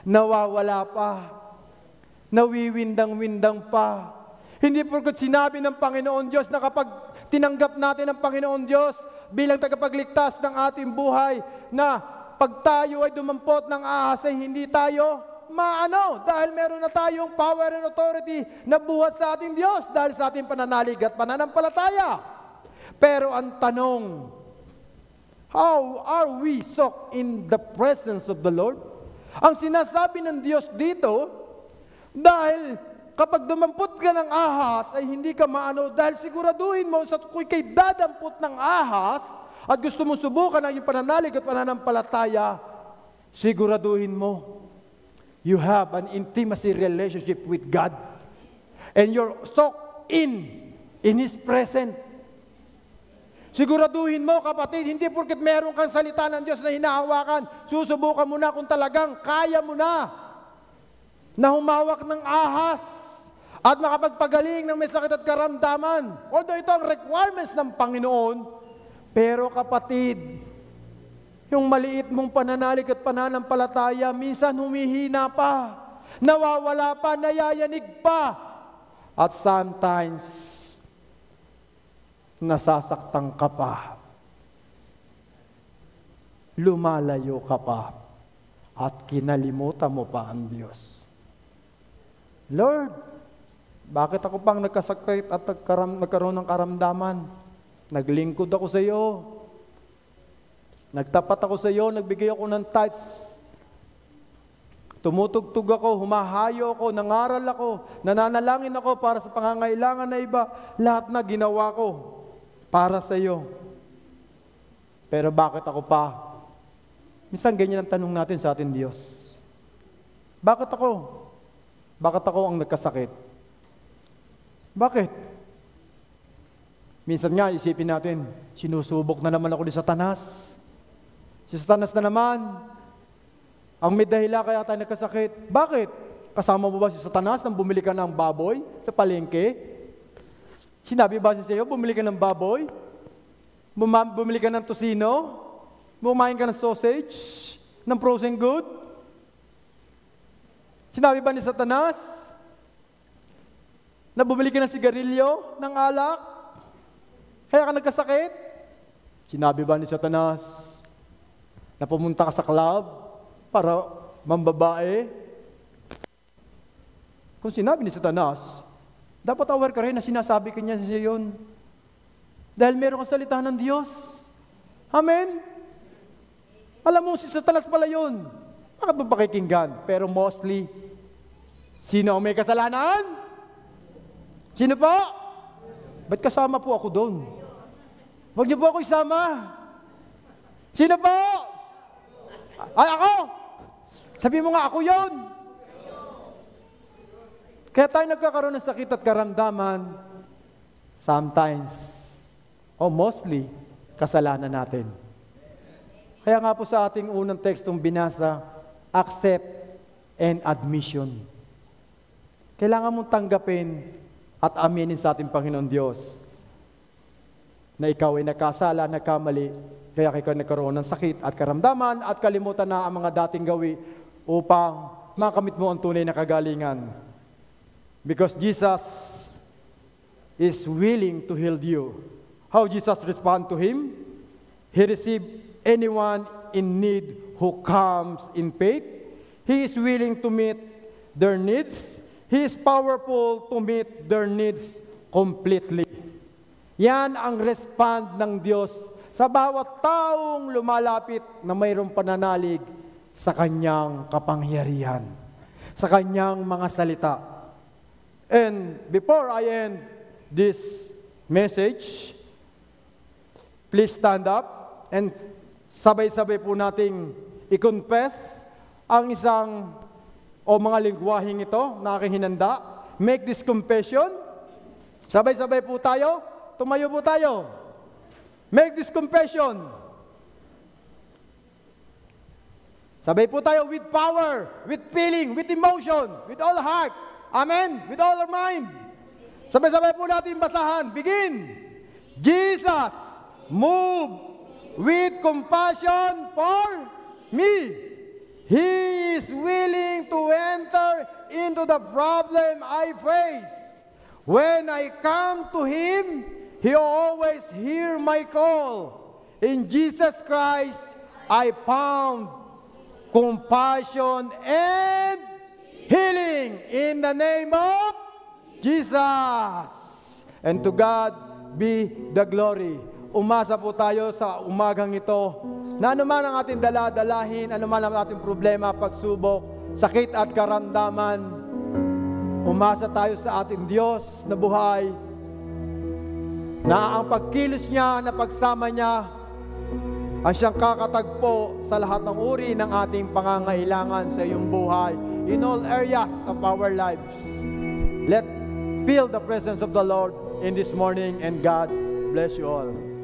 nawawala pa, nawiwindang-windang pa. Hindi porket sinabi ng Panginoon Diyos na kapag tinanggap natin ang Panginoon Diyos bilang tagapagligtas ng ating buhay, na pag tayo ay dumampot ng ahas ay hindi tayo dahil meron na tayong power and authority na buhat sa ating Diyos dahil sa ating pananalig at pananampalataya. Pero ang tanong, how are we soaked in the presence of the Lord? Ang sinasabi ng Diyos dito, dahil kapag dumampot ka ng ahas ay hindi ka dahil siguraduhin mo sa kung ikay dadampot ng ahas at gusto mo subukan ang iyong pananalig at pananampalataya, siguraduhin mo you have an intimacy relationship with God and you're soaked in His presence. Siguraduhin mo, kapatid, hindi porket meron kang salita ng Diyos na hinahawakan, susubukan mo na kung talagang kaya mo na humawak ng ahas at makapagpagaling ng may sakit at karamdaman. Although ito ang requirements ng Panginoon, pero kapatid, yung maliit mong pananalig at pananampalataya, minsan humihina pa, nawawala pa, nayayanig pa, at sometimes, nasasaktan ka pa, lumalayo ka pa, at kinalimutan mo pa ang Diyos. Lord, bakit ako pang nagkasakit at nagkaroon ng karamdaman? Naglingkod ako sa iyo. Nagtapat ako sa iyo, nagbigay ako ng tithes. Tumutugtog ako, humahayo ako, nangaral ako, nananalangin ako para sa pangangailangan na iba. Lahat na ginawa ko para sa iyo. Pero bakit ako pa? Minsan ganyan ang tanong natin sa ating Diyos. Bakit ako? Bakit ako ang nagkasakit? Bakit? Minsan nga isipin natin, sinusubok na naman ako ni Satanas. Si Satanas na naman, ang may dahilan kaya tayo nagkasakit. Bakit? Kasama mo ba si Satanas nang bumili ka ng baboy sa palengke? Sinabi ba siya sa iyo, bumili ka ng baboy? Bumili ka ng tosino? Bumain ka ng sausage? Ng frozen good? Sinabi ba ni Satanas na bumili ka ng sigarilyo, ng alak? Kaya ka nagkasakit? Sinabi ba ni Satanas na pumunta ka sa club para mambabae? Kung sinabi ni Satanas, dapat aware ka rin na sinasabi kanya sa yun. Dahil meron kang salita ng Diyos. Amen? Alam mo, si Satanas pala yun. Bakit mo pakikinggan? Pero mostly, sino ang may kasalanan? Sino po? Ba't kasama po ako doon? Huwag niyo po ako isama. Sino po? Ay, ako! Sabi mo nga, ako yun. Kaya tayo nagkakaroon ng sakit at karamdaman, sometimes, o mostly, kasalanan natin. Kaya nga po sa ating unang tekstong binasa, accept and admission. Kailangan mong tanggapin at aminin sa ating Panginoon Diyos na ikaw ay nakasala, nagkamali, kaya ikaw nagkaroon ng sakit at karamdaman at kalimutan na ang mga dating gawi upang makamit mo ang tunay na kagalingan. Because Jesus is willing to heal you. How Jesus respond to him? He received anyone in need who comes in faith. He is willing to meet their needs. He is powerful to meet their needs completely. Yan ang respond ng Diyos sa bawat taong lumalapit na mayroong pananalig sa Kanyang kapangyarihan, sa Kanyang mga salita. And before I end this message, please stand up and sabay-sabay po nating i-confess ang isang o mga lingwaheng ito na aking hinanda. Make this confession. Sabay-sabay po tayo. Tumayo po tayo. Make this confession. Sabay po tayo with power, with feeling, with emotion, with all heart. Amen? With all our mind. Sabay-sabay po natin basahan. Begin. Jesus, move with compassion for me. He is willing to enter into the problem I face. When I come to Him, He always hears my call. In Jesus Christ, I found compassion and healing in the name of Jesus. And to God be the glory. Umasa po tayo sa umagang ito na anuman ang ating dala-dalahin, anuman ang ating problema, pagsubok, sakit at karamdaman, umasa tayo sa ating Diyos na buhay, na ang pagkilos niya, na pagsama niya, ang siyang kakatagpo sa lahat ng uri ng ating pangangailangan sa iyong buhay, in all areas of our lives. Let feel the presence of the Lord in this morning, and God bless you all.